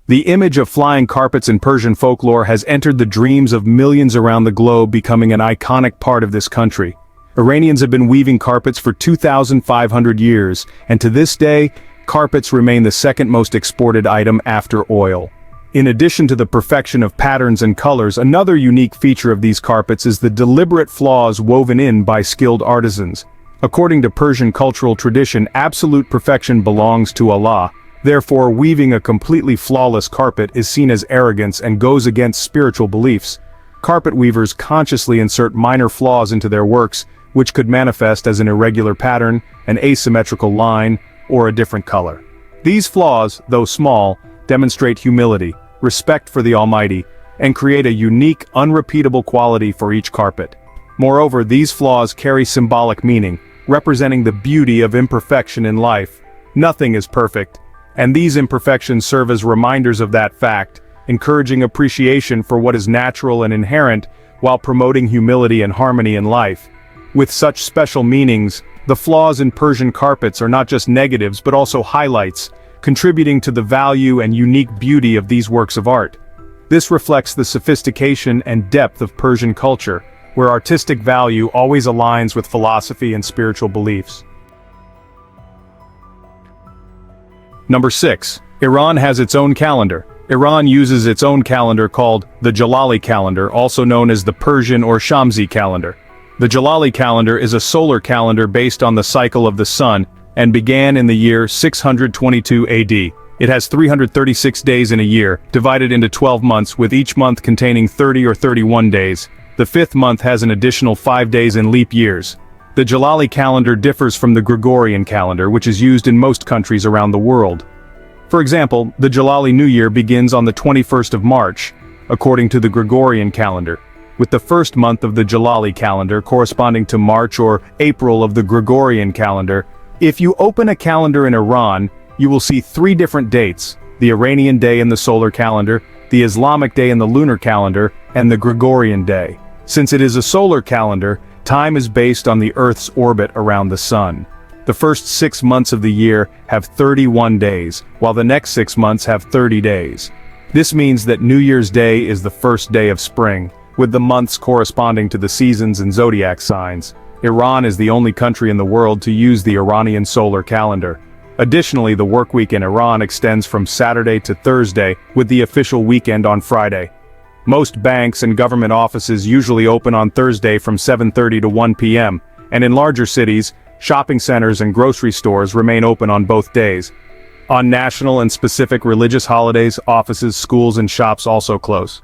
The image of flying carpets in Persian folklore has entered the dreams of millions around the globe, becoming an iconic part of this country. Iranians have been weaving carpets for 2,500 years, and to this day, carpets remain the second most exported item after oil. In addition to the perfection of patterns and colors, another unique feature of these carpets is the deliberate flaws woven in by skilled artisans. According to Persian cultural tradition, absolute perfection belongs to Allah. Therefore, weaving a completely flawless carpet is seen as arrogance and goes against spiritual beliefs. Carpet weavers consciously insert minor flaws into their works, which could manifest as an irregular pattern, an asymmetrical line, or a different color. These flaws, though small, demonstrate humility, respect for the Almighty, and create a unique, unrepeatable quality for each carpet. Moreover, these flaws carry symbolic meaning, representing the beauty of imperfection in life. Nothing is perfect, and these imperfections serve as reminders of that fact, encouraging appreciation for what is natural and inherent, while promoting humility and harmony in life. With such special meanings, the flaws in Persian carpets are not just negatives but also highlights, contributing to the value and unique beauty of these works of art. This reflects the sophistication and depth of Persian culture, where artistic value always aligns with philosophy and spiritual beliefs. Number 6. Iran has its own calendar. Iran uses its own calendar called the Jalali calendar, also known as the Persian or Shamsi calendar. The Jalali calendar is a solar calendar based on the cycle of the sun, and began in the year 622 AD. It has 336 days in a year, divided into 12 months, with each month containing 30 or 31 days. The fifth month has an additional 5 days in leap years. The Jalali calendar differs from the Gregorian calendar, which is used in most countries around the world. For example, the Jalali New Year begins on the 21st of March, according to the Gregorian calendar, with the first month of the Jalali calendar corresponding to March or April of the Gregorian calendar. If you open a calendar in Iran, you will see 3 different dates: the Iranian day in the solar calendar, the Islamic day in the lunar calendar, and the Gregorian day. Since it is a solar calendar, time is based on the Earth's orbit around the sun. The first 6 months of the year have 31 days, while the next 6 months have 30 days. This means that New Year's Day is the first day of spring, with the months corresponding to the seasons and zodiac signs. Iran is the only country in the world to use the Iranian solar calendar. Additionally, the workweek in Iran extends from Saturday to Thursday, with the official weekend on Friday. Most banks and government offices usually open on Thursday from 7:30 to 1 p.m., and in larger cities, shopping centers and grocery stores remain open on both days. On national and specific religious holidays, offices, schools, and shops also close.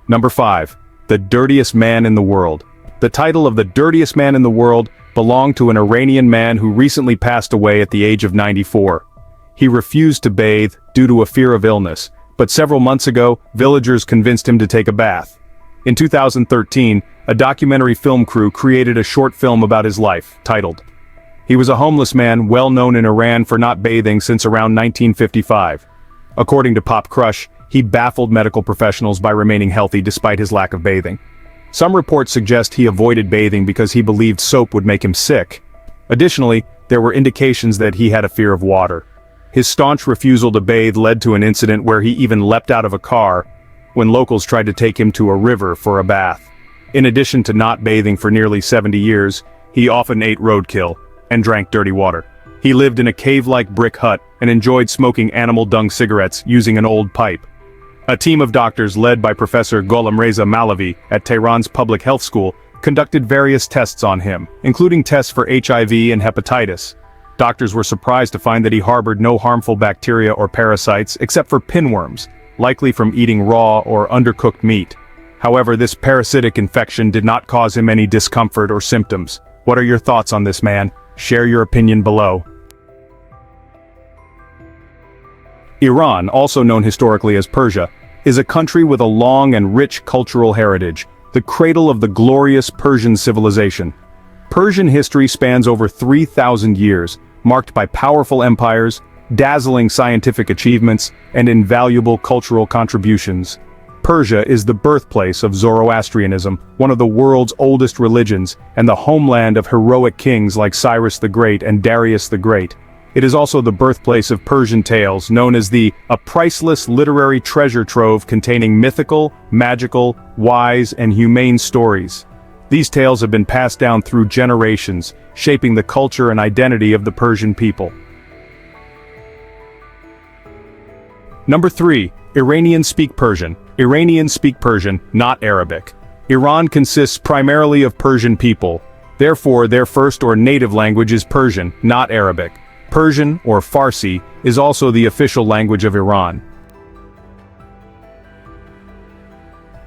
Number 5. The dirtiest man in the world. The title of the dirtiest man in the world belonged to an Iranian man who recently passed away at the age of 94. He refused to bathe due to a fear of illness, but several months ago, villagers convinced him to take a bath. In 2013, a documentary film crew created a short film about his life, titled. He was a homeless man well known in Iran for not bathing since around 1955. According to Pop Crush, he baffled medical professionals by remaining healthy despite his lack of bathing. Some reports suggest he avoided bathing because he believed soap would make him sick. Additionally, there were indications that he had a fear of water. His staunch refusal to bathe led to an incident where he even leapt out of a car when locals tried to take him to a river for a bath. In addition to not bathing for nearly 70 years, he often ate roadkill and drank dirty water. He lived in a cave-like brick hut and enjoyed smoking animal dung cigarettes using an old pipe. A team of doctors led by Professor Gholamreza Malavi at Tehran's public health school conducted various tests on him, including tests for HIV and hepatitis. Doctors were surprised to find that he harbored no harmful bacteria or parasites except for pinworms, likely from eating raw or undercooked meat. However, this parasitic infection did not cause him any discomfort or symptoms. What are your thoughts on this man? Share your opinion below. Iran, also known historically as Persia, is a country with a long and rich cultural heritage, the cradle of the glorious Persian civilization. Persian history spans over 3,000 years, marked by powerful empires, dazzling scientific achievements, and invaluable cultural contributions. Persia is the birthplace of Zoroastrianism, one of the world's oldest religions, and the homeland of heroic kings like Cyrus the Great and Darius the Great. It is also the birthplace of Persian tales, known as a priceless literary treasure trove containing mythical, magical, wise, and humane stories. These tales have been passed down through generations, shaping the culture and identity of the Persian people. Number 3. Iranians speak Persian. Iranians speak Persian, not Arabic. Iran consists primarily of Persian people. Therefore, their first or native language is Persian, not Arabic. Persian, or Farsi, is also the official language of Iran.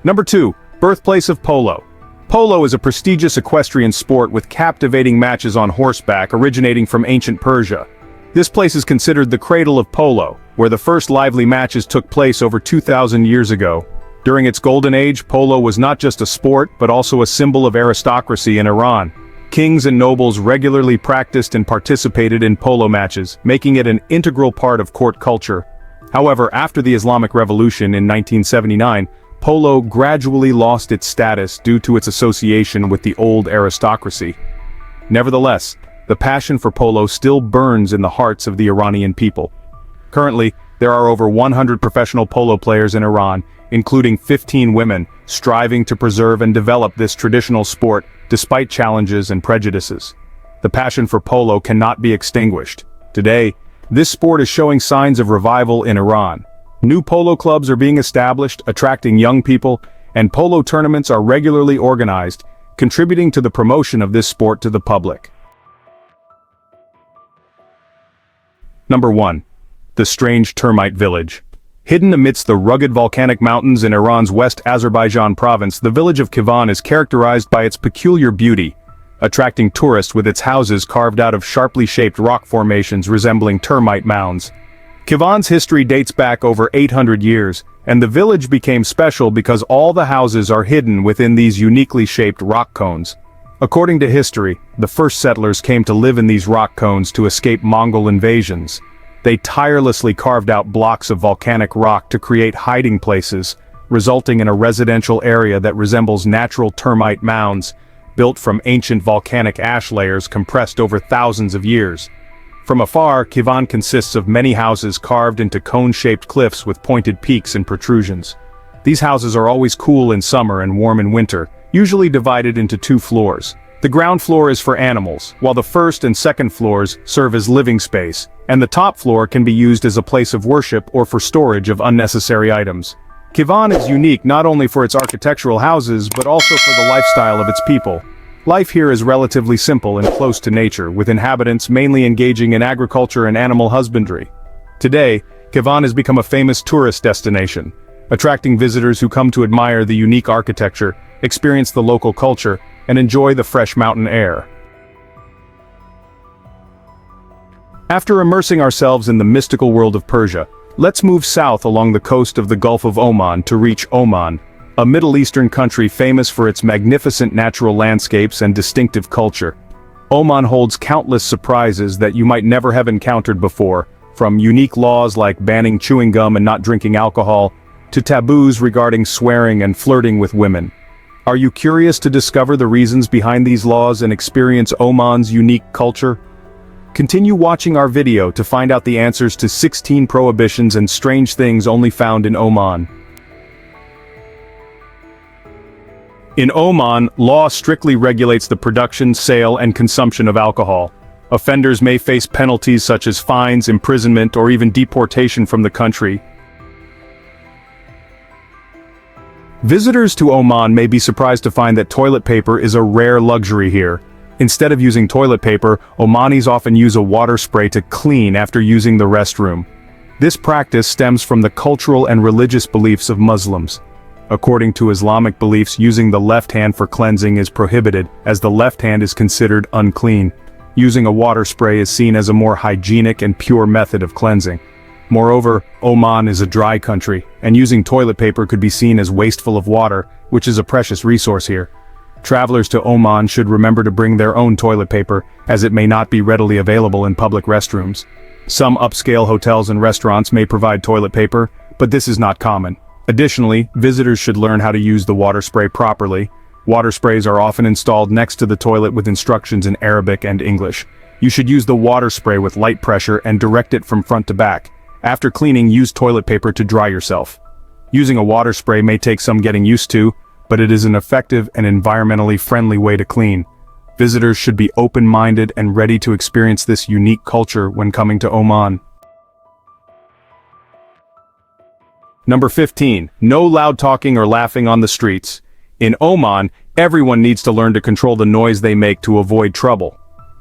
Number 2. Birthplace of polo. Polo is a prestigious equestrian sport with captivating matches on horseback originating from ancient Persia. This place is considered the cradle of polo, where the first lively matches took place over 2,000 years ago. During its golden age, polo was not just a sport, but also a symbol of aristocracy in Iran. Kings and nobles regularly practiced and participated in polo matches, making it an integral part of court culture. However, after the Islamic Revolution in 1979, polo gradually lost its status due to its association with the old aristocracy. Nevertheless, the passion for polo still burns in the hearts of the Iranian people. Currently, there are over 100 professional polo players in Iran, including 15 women, striving to preserve and develop this traditional sport despite challenges and prejudices. The passion for polo cannot be extinguished. Today, this sport is showing signs of revival in Iran. New polo clubs are being established, attracting young people, and polo tournaments are regularly organized, contributing to the promotion of this sport to the public. Number 1. The strange termite village. Hidden amidst the rugged volcanic mountains in Iran's West Azerbaijan province, the village of Kivan is characterized by its peculiar beauty, attracting tourists with its houses carved out of sharply shaped rock formations resembling termite mounds. Kivan's history dates back over 800 years, and the village became special because all the houses are hidden within these uniquely shaped rock cones. According to history, the first settlers came to live in these rock cones to escape Mongol invasions. They tirelessly carved out blocks of volcanic rock to create hiding places, resulting in a residential area that resembles natural termite mounds, built from ancient volcanic ash layers compressed over thousands of years. From afar, Kivan consists of many houses carved into cone-shaped cliffs with pointed peaks and protrusions. These houses are always cool in summer and warm in winter, usually divided into 2 floors. The ground floor is for animals, while the first and second floors serve as living space, and the top floor can be used as a place of worship or for storage of unnecessary items. Kivan is unique not only for its architectural houses but also for the lifestyle of its people. Life here is relatively simple and close to nature, with inhabitants mainly engaging in agriculture and animal husbandry. Today, Kivan has become a famous tourist destination, attracting visitors who come to admire the unique architecture, experience the local culture, and enjoy the fresh mountain air. After immersing ourselves in the mystical world of Persia, let's move south along the coast of the Gulf of Oman to reach Oman, a Middle Eastern country famous for its magnificent natural landscapes and distinctive culture. Oman holds countless surprises that you might never have encountered before, from unique laws like banning chewing gum and not drinking alcohol, to taboos regarding swearing and flirting with women. Are you curious to discover the reasons behind these laws and experience Oman's unique culture? Continue watching our video to find out the answers to 16 prohibitions and strange things only found in Oman. In Oman, law strictly regulates the production, sale, and consumption of alcohol. Offenders may face penalties such as fines, imprisonment, or even deportation from the country. Visitors to Oman may be surprised to find that toilet paper is a rare luxury here. Instead of using toilet paper, Omanis often use a water spray to clean after using the restroom. This practice stems from the cultural and religious beliefs of Muslims. According to Islamic beliefs, using the left hand for cleansing is prohibited, as the left hand is considered unclean. Using a water spray is seen as a more hygienic and pure method of cleansing. Moreover, Oman is a dry country, and using toilet paper could be seen as wasteful of water, which is a precious resource here. Travelers to Oman should remember to bring their own toilet paper, as it may not be readily available in public restrooms. Some upscale hotels and restaurants may provide toilet paper, but this is not common. Additionally, visitors should learn how to use the water spray properly. Water sprays are often installed next to the toilet with instructions in Arabic and English. You should use the water spray with light pressure and direct it from front to back. After cleaning, use toilet paper to dry yourself. Using a water spray may take some getting used to, but it is an effective and environmentally friendly way to clean. Visitors should be open-minded and ready to experience this unique culture when coming to Oman. Number 15. No loud talking or laughing on the streets. In Oman, everyone needs to learn to control the noise they make to avoid trouble.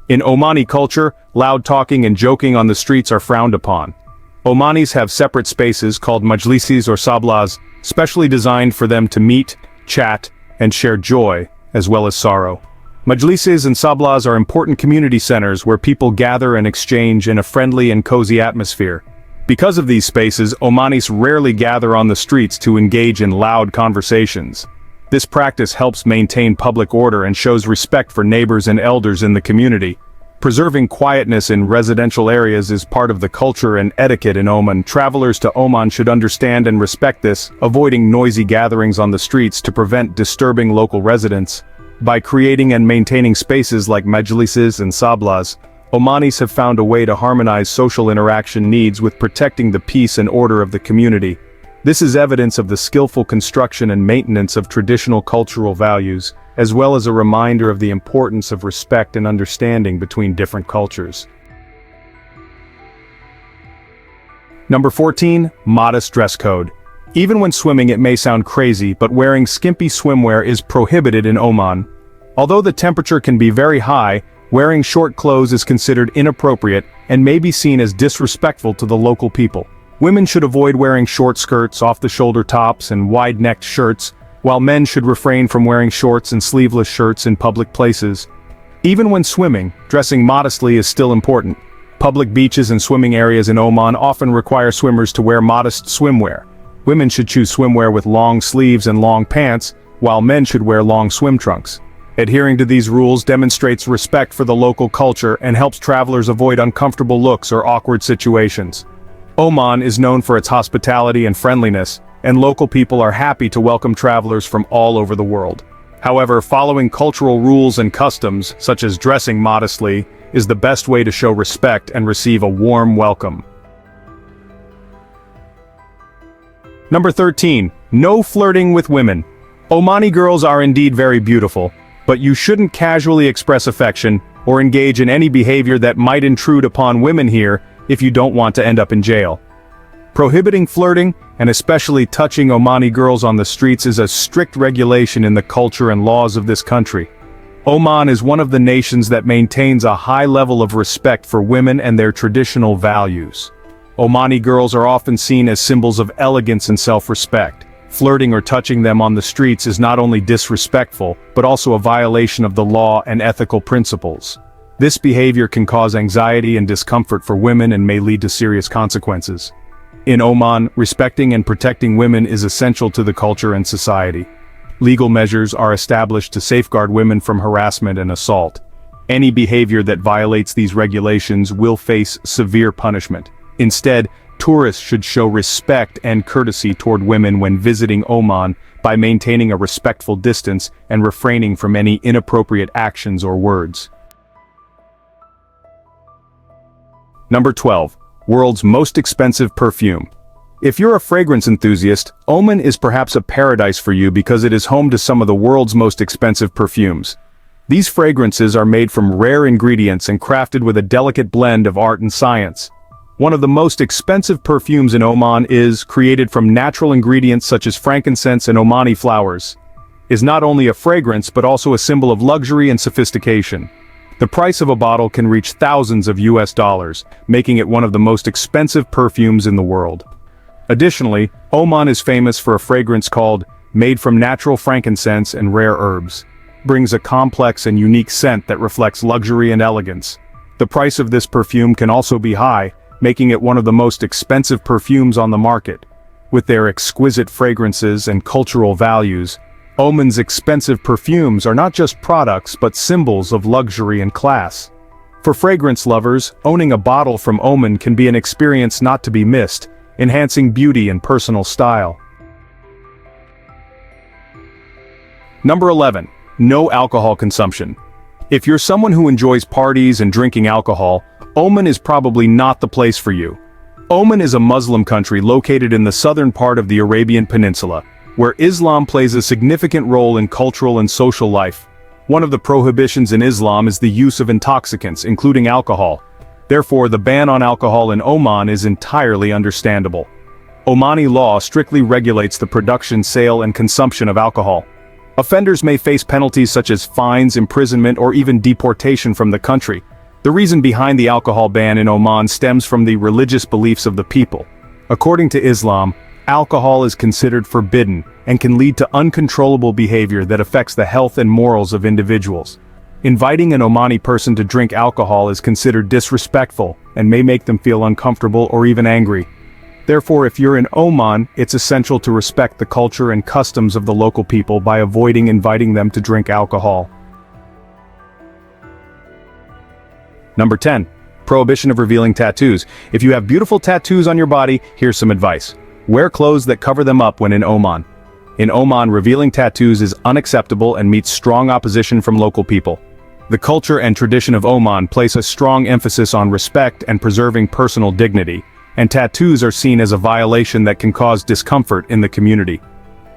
In Omani culture, loud talking and joking on the streets are frowned upon. Omanis have separate spaces called majlises or sablas, specially designed for them to meet, chat, and share joy, as well as sorrow. Majlises and sablas are important community centers where people gather and exchange in a friendly and cozy atmosphere. Because of these spaces, Omanis rarely gather on the streets to engage in loud conversations. This practice helps maintain public order and shows respect for neighbors and elders in the community. Preserving quietness in residential areas is part of the culture and etiquette in Oman. Travelers to Oman should understand and respect this, avoiding noisy gatherings on the streets to prevent disturbing local residents. By creating and maintaining spaces like majlises and sablas, Omanis have found a way to harmonize social interaction needs with protecting the peace and order of the community. This is evidence of the skillful construction and maintenance of traditional cultural values, as well as a reminder of the importance of respect and understanding between different cultures. Number 14. Modest dress code. Even when swimming, it may sound crazy, but wearing skimpy swimwear is prohibited in Oman. Although the temperature can be very high, wearing short clothes is considered inappropriate and may be seen as disrespectful to the local people. Women should avoid wearing short skirts, off-the-shoulder tops, and wide-necked shirts, while men should refrain from wearing shorts and sleeveless shirts in public places. Even when swimming, dressing modestly is still important. Public beaches and swimming areas in Oman often require swimmers to wear modest swimwear. Women should choose swimwear with long sleeves and long pants, while men should wear long swim trunks. Adhering to these rules demonstrates respect for the local culture and helps travelers avoid uncomfortable looks or awkward situations. Oman is known for its hospitality and friendliness, and local people are happy to welcome travelers from all over the world. However, following cultural rules and customs, such as dressing modestly, is the best way to show respect and receive a warm welcome. Number 13. No flirting with women. Omani girls are indeed very beautiful, but you shouldn't casually express affection or engage in any behavior that might intrude upon women here if you don't want to end up in jail. Prohibiting flirting, and especially touching Omani girls on the streets, is a strict regulation in the culture and laws of this country. Oman is one of the nations that maintains a high level of respect for women and their traditional values. Omani girls are often seen as symbols of elegance and self-respect. Flirting or touching them on the streets is not only disrespectful, but also a violation of the law and ethical principles. This behavior can cause anxiety and discomfort for women and may lead to serious consequences. In Oman, respecting and protecting women is essential to the culture and society. Legal measures are established to safeguard women from harassment and assault. Any behavior that violates these regulations will face severe punishment. Instead, tourists should show respect and courtesy toward women when visiting Oman by maintaining a respectful distance and refraining from any inappropriate actions or words. Number 12. World's most expensive perfume. If you're a fragrance enthusiast, Oman is perhaps a paradise for you because it is home to some of the world's most expensive perfumes. These fragrances are made from rare ingredients and crafted with a delicate blend of art and science. One of the most expensive perfumes in Oman is created from natural ingredients such as frankincense and Omani flowers. Is not only a fragrance but also a symbol of luxury and sophistication. The price of a bottle can reach thousands of US dollars, making it one of the most expensive perfumes in the world. Additionally, Oman is famous for a fragrance called made from natural frankincense and rare herbs. Brings a complex and unique scent that reflects luxury and elegance. The price of this perfume can also be high, making it one of the most expensive perfumes on the market. With their exquisite fragrances and cultural values, Oman's expensive perfumes are not just products but symbols of luxury and class. For fragrance lovers, owning a bottle from Oman can be an experience not to be missed, enhancing beauty and personal style. Number 11. no alcohol consumption. If you're someone who enjoys parties and drinking alcohol, Oman is probably not the place for you. Oman is a Muslim country located in the southern part of the Arabian Peninsula, where Islam plays a significant role in cultural and social life. One of the prohibitions in Islam is the use of intoxicants, including alcohol. Therefore, the ban on alcohol in Oman is entirely understandable. Omani law strictly regulates the production, sale, and consumption of alcohol. Offenders may face penalties such as fines, imprisonment, or even deportation from the country. The reason behind the alcohol ban in Oman stems from the religious beliefs of the people. According to Islam, alcohol is considered forbidden and can lead to uncontrollable behavior that affects the health and morals of individuals. Inviting an Omani person to drink alcohol is considered disrespectful and may make them feel uncomfortable or even angry. Therefore, if you're in Oman, it's essential to respect the culture and customs of the local people by avoiding inviting them to drink alcohol. Number 10. Prohibition of revealing tattoos. If you have beautiful tattoos on your body, here's some advice. Wear clothes that cover them up when in Oman. In Oman, revealing tattoos is unacceptable and meets strong opposition from local people. The culture and tradition of Oman place a strong emphasis on respect and preserving personal dignity, and tattoos are seen as a violation that can cause discomfort in the community.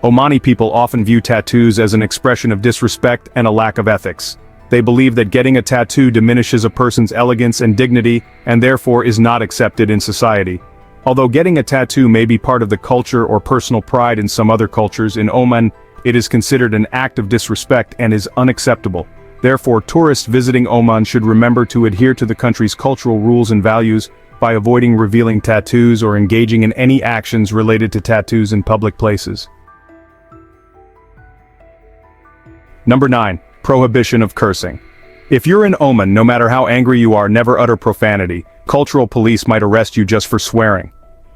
Omani people often view tattoos as an expression of disrespect and a lack of ethics. They believe that getting a tattoo diminishes a person's elegance and dignity, and therefore is not accepted in society. Although getting a tattoo may be part of the culture or personal pride in some other cultures, in Oman, it is considered an act of disrespect and is unacceptable. Therefore, tourists visiting Oman should remember to adhere to the country's cultural rules and values by avoiding revealing tattoos or engaging in any actions related to tattoos in public places. Number 9. Prohibition of cursing. If you're in Oman, no matter how angry you are, never utter profanity. Cultural police might arrest you just for swearing.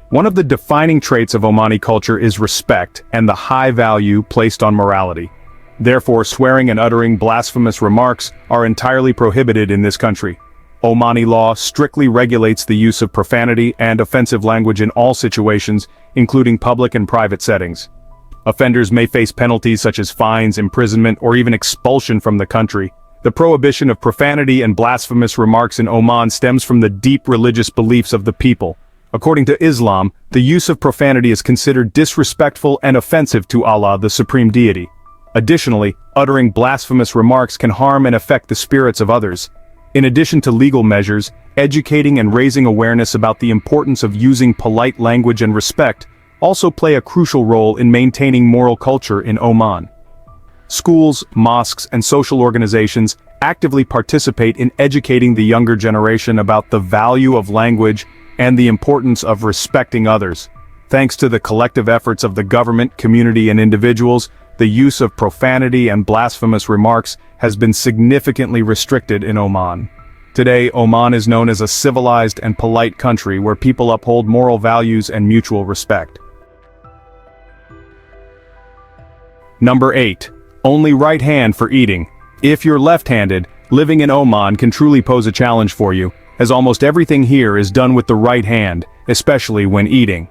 One of the defining traits of Omani culture is respect and the high value placed on morality. Therefore, swearing and uttering blasphemous remarks are entirely prohibited in this country. Omani law strictly regulates the use of profanity and offensive language in all situations, including public and private settings. Offenders may face penalties such as fines, imprisonment, or even expulsion from the country. The prohibition of profanity and blasphemous remarks in Oman stems from the deep religious beliefs of the people. According to Islam, the use of profanity is considered disrespectful and offensive to Allah, the supreme deity. Additionally, uttering blasphemous remarks can harm and affect the spirits of others. In addition to legal measures, educating and raising awareness about the importance of using polite language and respect also play a crucial role in maintaining moral culture in Oman. Schools, mosques, and social organizations actively participate in educating the younger generation about the value of language and the importance of respecting others. Thanks to the collective efforts of the government, community, and individuals, the use of profanity and blasphemous remarks has been significantly restricted in Oman. Today, Oman is known as a civilized and polite country where people uphold moral values and mutual respect. Number 8. Only right hand for eating. If you're left-handed, living in Oman can truly pose a challenge for you, as almost everything here is done with the right hand, especially when eating.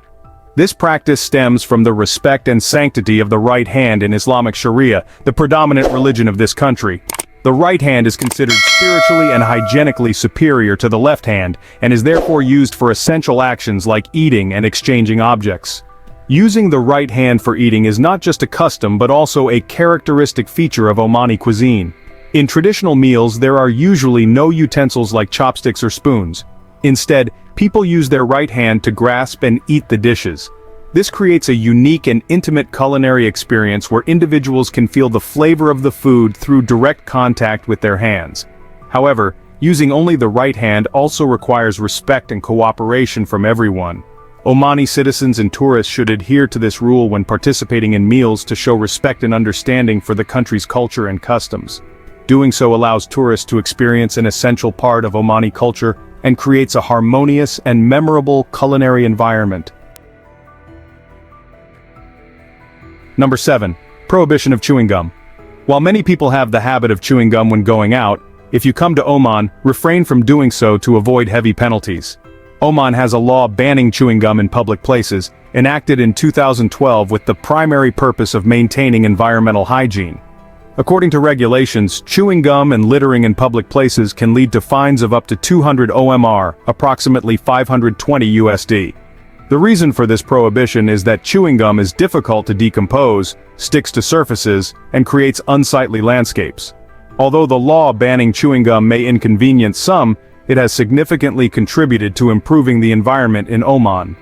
This practice stems from the respect and sanctity of the right hand in Islamic Sharia, the predominant religion of this country. The right hand is considered spiritually and hygienically superior to the left hand, and is therefore used for essential actions like eating and exchanging objects. Using the right hand for eating is not just a custom but also a characteristic feature of Omani cuisine. In traditional meals, there are usually no utensils like chopsticks or spoons. Instead, people use their right hand to grasp and eat the dishes. This creates a unique and intimate culinary experience where individuals can feel the flavor of the food through direct contact with their hands. However, using only the right hand also requires respect and cooperation from everyone. Omani citizens and tourists should adhere to this rule when participating in meals to show respect and understanding for the country's culture and customs. Doing so allows tourists to experience an essential part of Omani culture and creates a harmonious and memorable culinary environment. Number 7. Prohibition of chewing gum. While many people have the habit of chewing gum when going out, if you come to Oman, refrain from doing so to avoid heavy penalties. Oman has a law banning chewing gum in public places, enacted in 2012 with the primary purpose of maintaining environmental hygiene. According to regulations, chewing gum and littering in public places can lead to fines of up to 200 OMR, approximately 520 USD. The reason for this prohibition is that chewing gum is difficult to decompose, sticks to surfaces, and creates unsightly landscapes. Although the law banning chewing gum may inconvenience some, it has significantly contributed to improving the environment in Oman.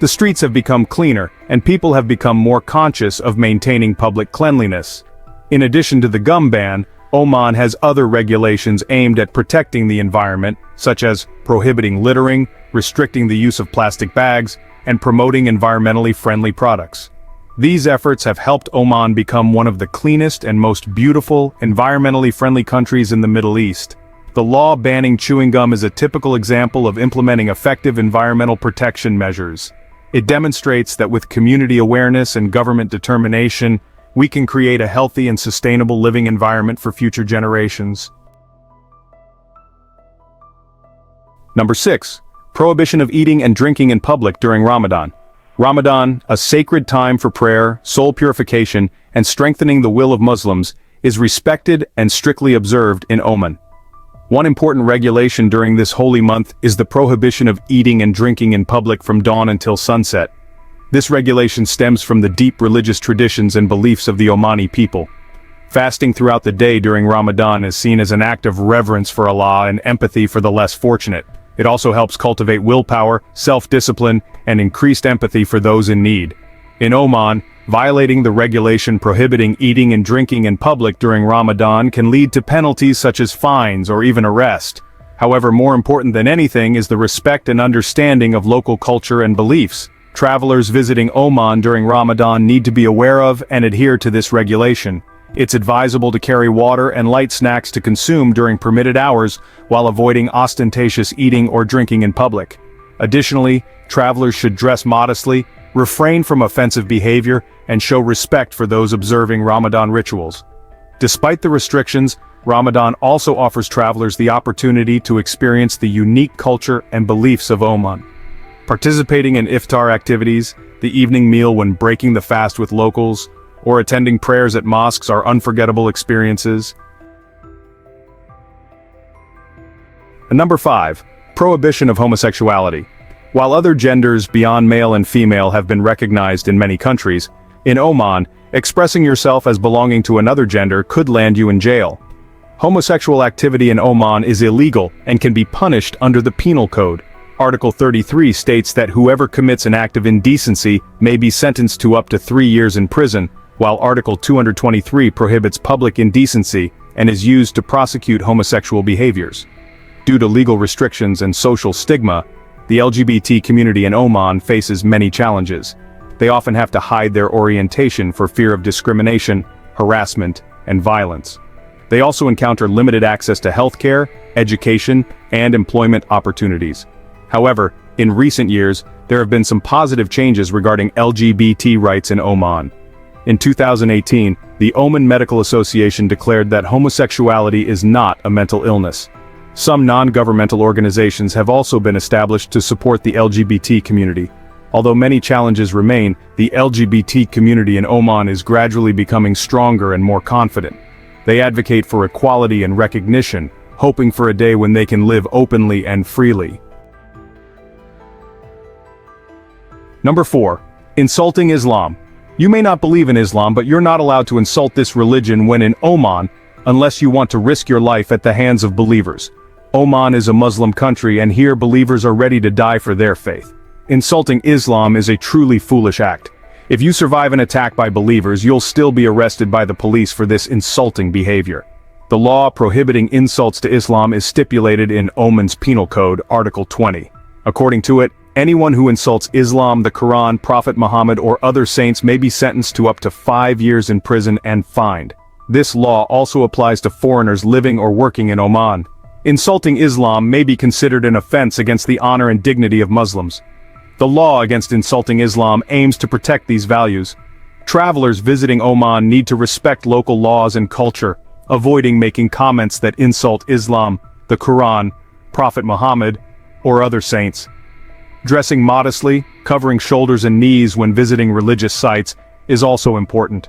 The streets have become cleaner, and people have become more conscious of maintaining public cleanliness. In addition to the gum ban, Oman has other regulations aimed at protecting the environment, such as prohibiting littering, restricting the use of plastic bags, and promoting environmentally friendly products. These efforts have helped Oman become one of the cleanest and most beautiful, environmentally friendly countries in the Middle East. The law banning chewing gum is a typical example of implementing effective environmental protection measures. It demonstrates that with community awareness and government determination, we can create a healthy and sustainable living environment for future generations. Number 6. Prohibition of eating and drinking in public during Ramadan. Ramadan, a sacred time for prayer, soul purification, and strengthening the will of Muslims, is respected and strictly observed in Oman. One important regulation during this holy month is the prohibition of eating and drinking in public from dawn until sunset. This regulation stems from the deep religious traditions and beliefs of the Omani people. Fasting throughout the day during Ramadan is seen as an act of reverence for Allah and empathy for the less fortunate. It also helps cultivate willpower, self-discipline, and increased empathy for those in need. In Oman, violating the regulation prohibiting eating and drinking in public during Ramadan can lead to penalties such as fines or even arrest. However, more important than anything is the respect and understanding of local culture and beliefs. Travelers visiting Oman during Ramadan need to be aware of and adhere to this regulation. It's advisable to carry water and light snacks to consume during permitted hours while avoiding ostentatious eating or drinking in public. Additionally, travelers should dress modestly, refrain from offensive behavior, and show respect for those observing Ramadan rituals. Despite the restrictions, Ramadan also offers travelers the opportunity to experience the unique culture and beliefs of Oman. Participating in iftar activities, the evening meal when breaking the fast with locals, or attending prayers at mosques are unforgettable experiences. And number 5. Prohibition of homosexuality. While other genders beyond male and female have been recognized in many countries, in Oman, expressing yourself as belonging to another gender could land you in jail. Homosexual activity in Oman is illegal and can be punished under the Penal Code. Article 33 states that whoever commits an act of indecency may be sentenced to up to 3 years in prison, while Article 223 prohibits public indecency and is used to prosecute homosexual behaviors. Due to legal restrictions and social stigma, the LGBT community in Oman faces many challenges. They often have to hide their orientation for fear of discrimination, harassment, and violence. They also encounter limited access to healthcare, education, and employment opportunities. However, in recent years, there have been some positive changes regarding LGBT rights in Oman. In 2018, the Oman Medical Association declared that homosexuality is not a mental illness. Some non-governmental organizations have also been established to support the LGBT community. Although many challenges remain, the LGBT community in Oman is gradually becoming stronger and more confident. They advocate for equality and recognition, hoping for a day when they can live openly and freely. Number 4. Insulting Islam. You may not believe in Islam, but you're not allowed to insult this religion when in Oman, unless you want to risk your life at the hands of believers. Oman is a Muslim country, and here believers are ready to die for their faith. Insulting Islam is a truly foolish act. If you survive an attack by believers, you'll still be arrested by the police for this insulting behavior. The law prohibiting insults to Islam is stipulated in Oman's Penal Code, Article 20. According to it, anyone who insults Islam, the Quran, Prophet Muhammad, or other saints may be sentenced to up to 5 years in prison and fined. This law also applies to foreigners living or working in Oman. Insulting Islam may be considered an offense against the honor and dignity of Muslims. The law against insulting Islam aims to protect these values. Travelers visiting Oman need to respect local laws and culture, avoiding making comments that insult Islam, the Quran, Prophet Muhammad, or other saints. Dressing modestly, covering shoulders and knees when visiting religious sites, is also important.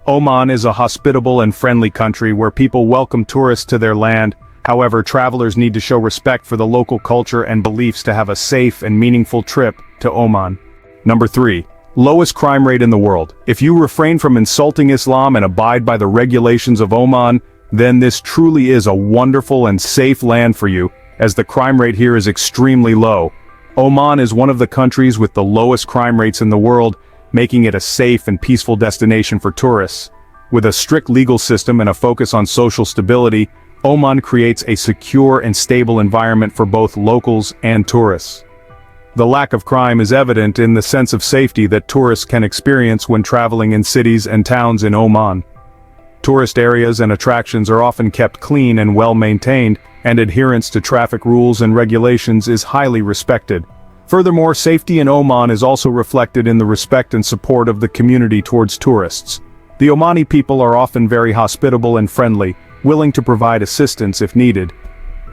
Oman is a hospitable and friendly country where people welcome tourists to their land. However, travelers need to show respect for the local culture and beliefs to have a safe and meaningful trip to Oman. Number 3. Lowest crime rate in the world. If you refrain from insulting Islam and abide by the regulations of Oman, then this truly is a wonderful and safe land for you, as the crime rate here is extremely low. Oman is one of the countries with the lowest crime rates in the world, making it a safe and peaceful destination for tourists. With a strict legal system and a focus on social stability, Oman creates a secure and stable environment for both locals and tourists. The lack of crime is evident in the sense of safety that tourists can experience when traveling in cities and towns in Oman. Tourist areas and attractions are often kept clean and well maintained, and adherence to traffic rules and regulations is highly respected. Furthermore, safety in Oman is also reflected in the respect and support of the community towards tourists. The Omani people are often very hospitable and friendly, willing to provide assistance if needed.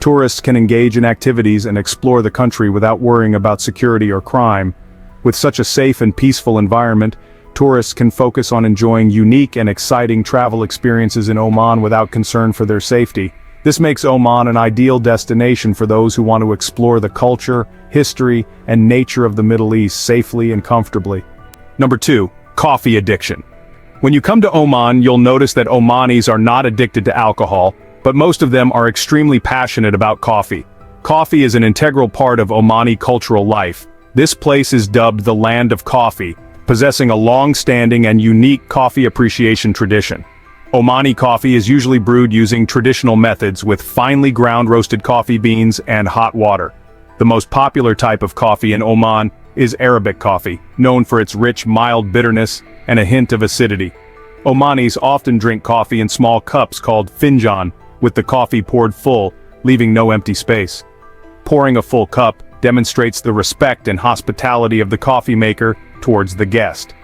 Tourists can engage in activities and explore the country without worrying about security or crime. With such a safe and peaceful environment, tourists can focus on enjoying unique and exciting travel experiences in Oman without concern for their safety. This makes Oman an ideal destination for those who want to explore the culture, history, and nature of the Middle East safely and comfortably. Number 2. Coffee addiction. When you come to Oman, you'll notice that Omanis are not addicted to alcohol, but most of them are extremely passionate about coffee. Coffee is an integral part of Omani cultural life. This place is dubbed the Land of Coffee, possessing a long-standing and unique coffee appreciation tradition. Omani coffee is usually brewed using traditional methods with finely ground roasted coffee beans and hot water. The most popular type of coffee in Oman is Arabic coffee, known for its rich, mild bitterness and a hint of acidity. Omanis often drink coffee in small cups called finjan, with the coffee poured full, leaving no empty space. Pouring a full cup demonstrates the respect and hospitality of the coffee maker towards the guest.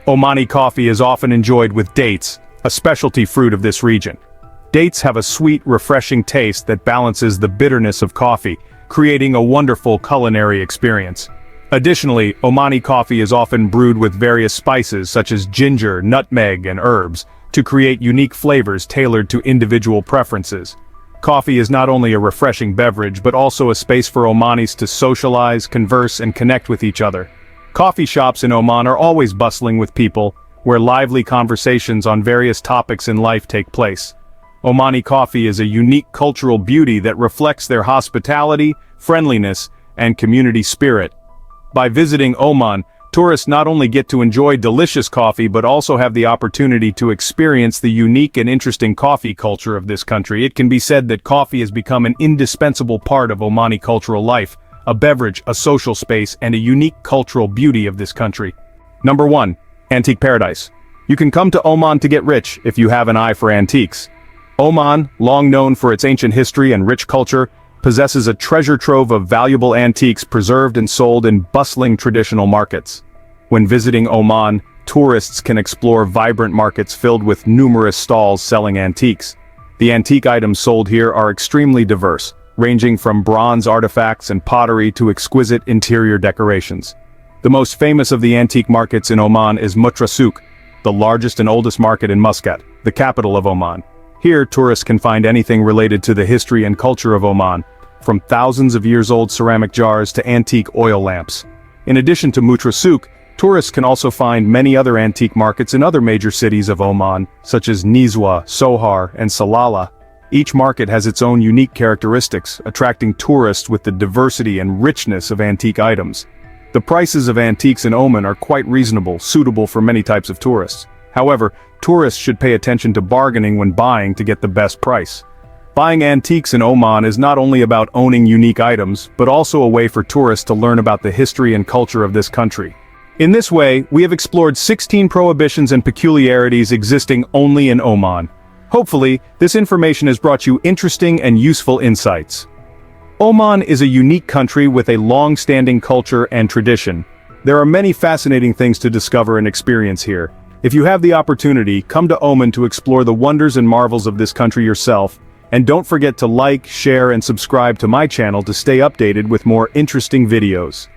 Omani coffee is often enjoyed with dates, a specialty fruit of this region. Dates have a sweet, refreshing taste that balances the bitterness of coffee, creating a wonderful culinary experience. Additionally, Omani coffee is often brewed with various spices such as ginger, nutmeg, and herbs, to create unique flavors tailored to individual preferences. Coffee is not only a refreshing beverage but also a space for Omanis to socialize, converse, and connect with each other. Coffee shops in Oman are always bustling with people, where lively conversations on various topics in life take place. Omani coffee is a unique cultural beauty that reflects their hospitality, friendliness, and community spirit. By visiting Oman, tourists not only get to enjoy delicious coffee but also have the opportunity to experience the unique and interesting coffee culture of this country. It can be said that coffee has become an indispensable part of Omani cultural life, a beverage, a social space, and a unique cultural beauty of this country. Number 1. Antique Paradise. You can come to Oman to get rich if you have an eye for antiques. Oman, long known for its ancient history and rich culture, possesses a treasure trove of valuable antiques preserved and sold in bustling traditional markets. When visiting Oman, tourists can explore vibrant markets filled with numerous stalls selling antiques. The antique items sold here are extremely diverse, ranging from bronze artifacts and pottery to exquisite interior decorations. The most famous of the antique markets in Oman is Mutra Souk, the largest and oldest market in Muscat, the capital of Oman. Here, tourists can find anything related to the history and culture of Oman, from thousands of years old ceramic jars to antique oil lamps. In addition to Mutra Souk, tourists can also find many other antique markets in other major cities of Oman, such as Nizwa, Sohar, and Salalah. Each market has its own unique characteristics, attracting tourists with the diversity and richness of antique items. The prices of antiques in Oman are quite reasonable, suitable for many types of tourists. However, tourists should pay attention to bargaining when buying to get the best price. Buying antiques in Oman is not only about owning unique items, but also a way for tourists to learn about the history and culture of this country. In this way, we have explored 16 prohibitions and peculiarities existing only in Oman. Hopefully, this information has brought you interesting and useful insights. Oman is a unique country with a long-standing culture and tradition. There are many fascinating things to discover and experience here. If you have the opportunity, come to Oman to explore the wonders and marvels of this country yourself, and don't forget to like, share, and subscribe to my channel to stay updated with more interesting videos.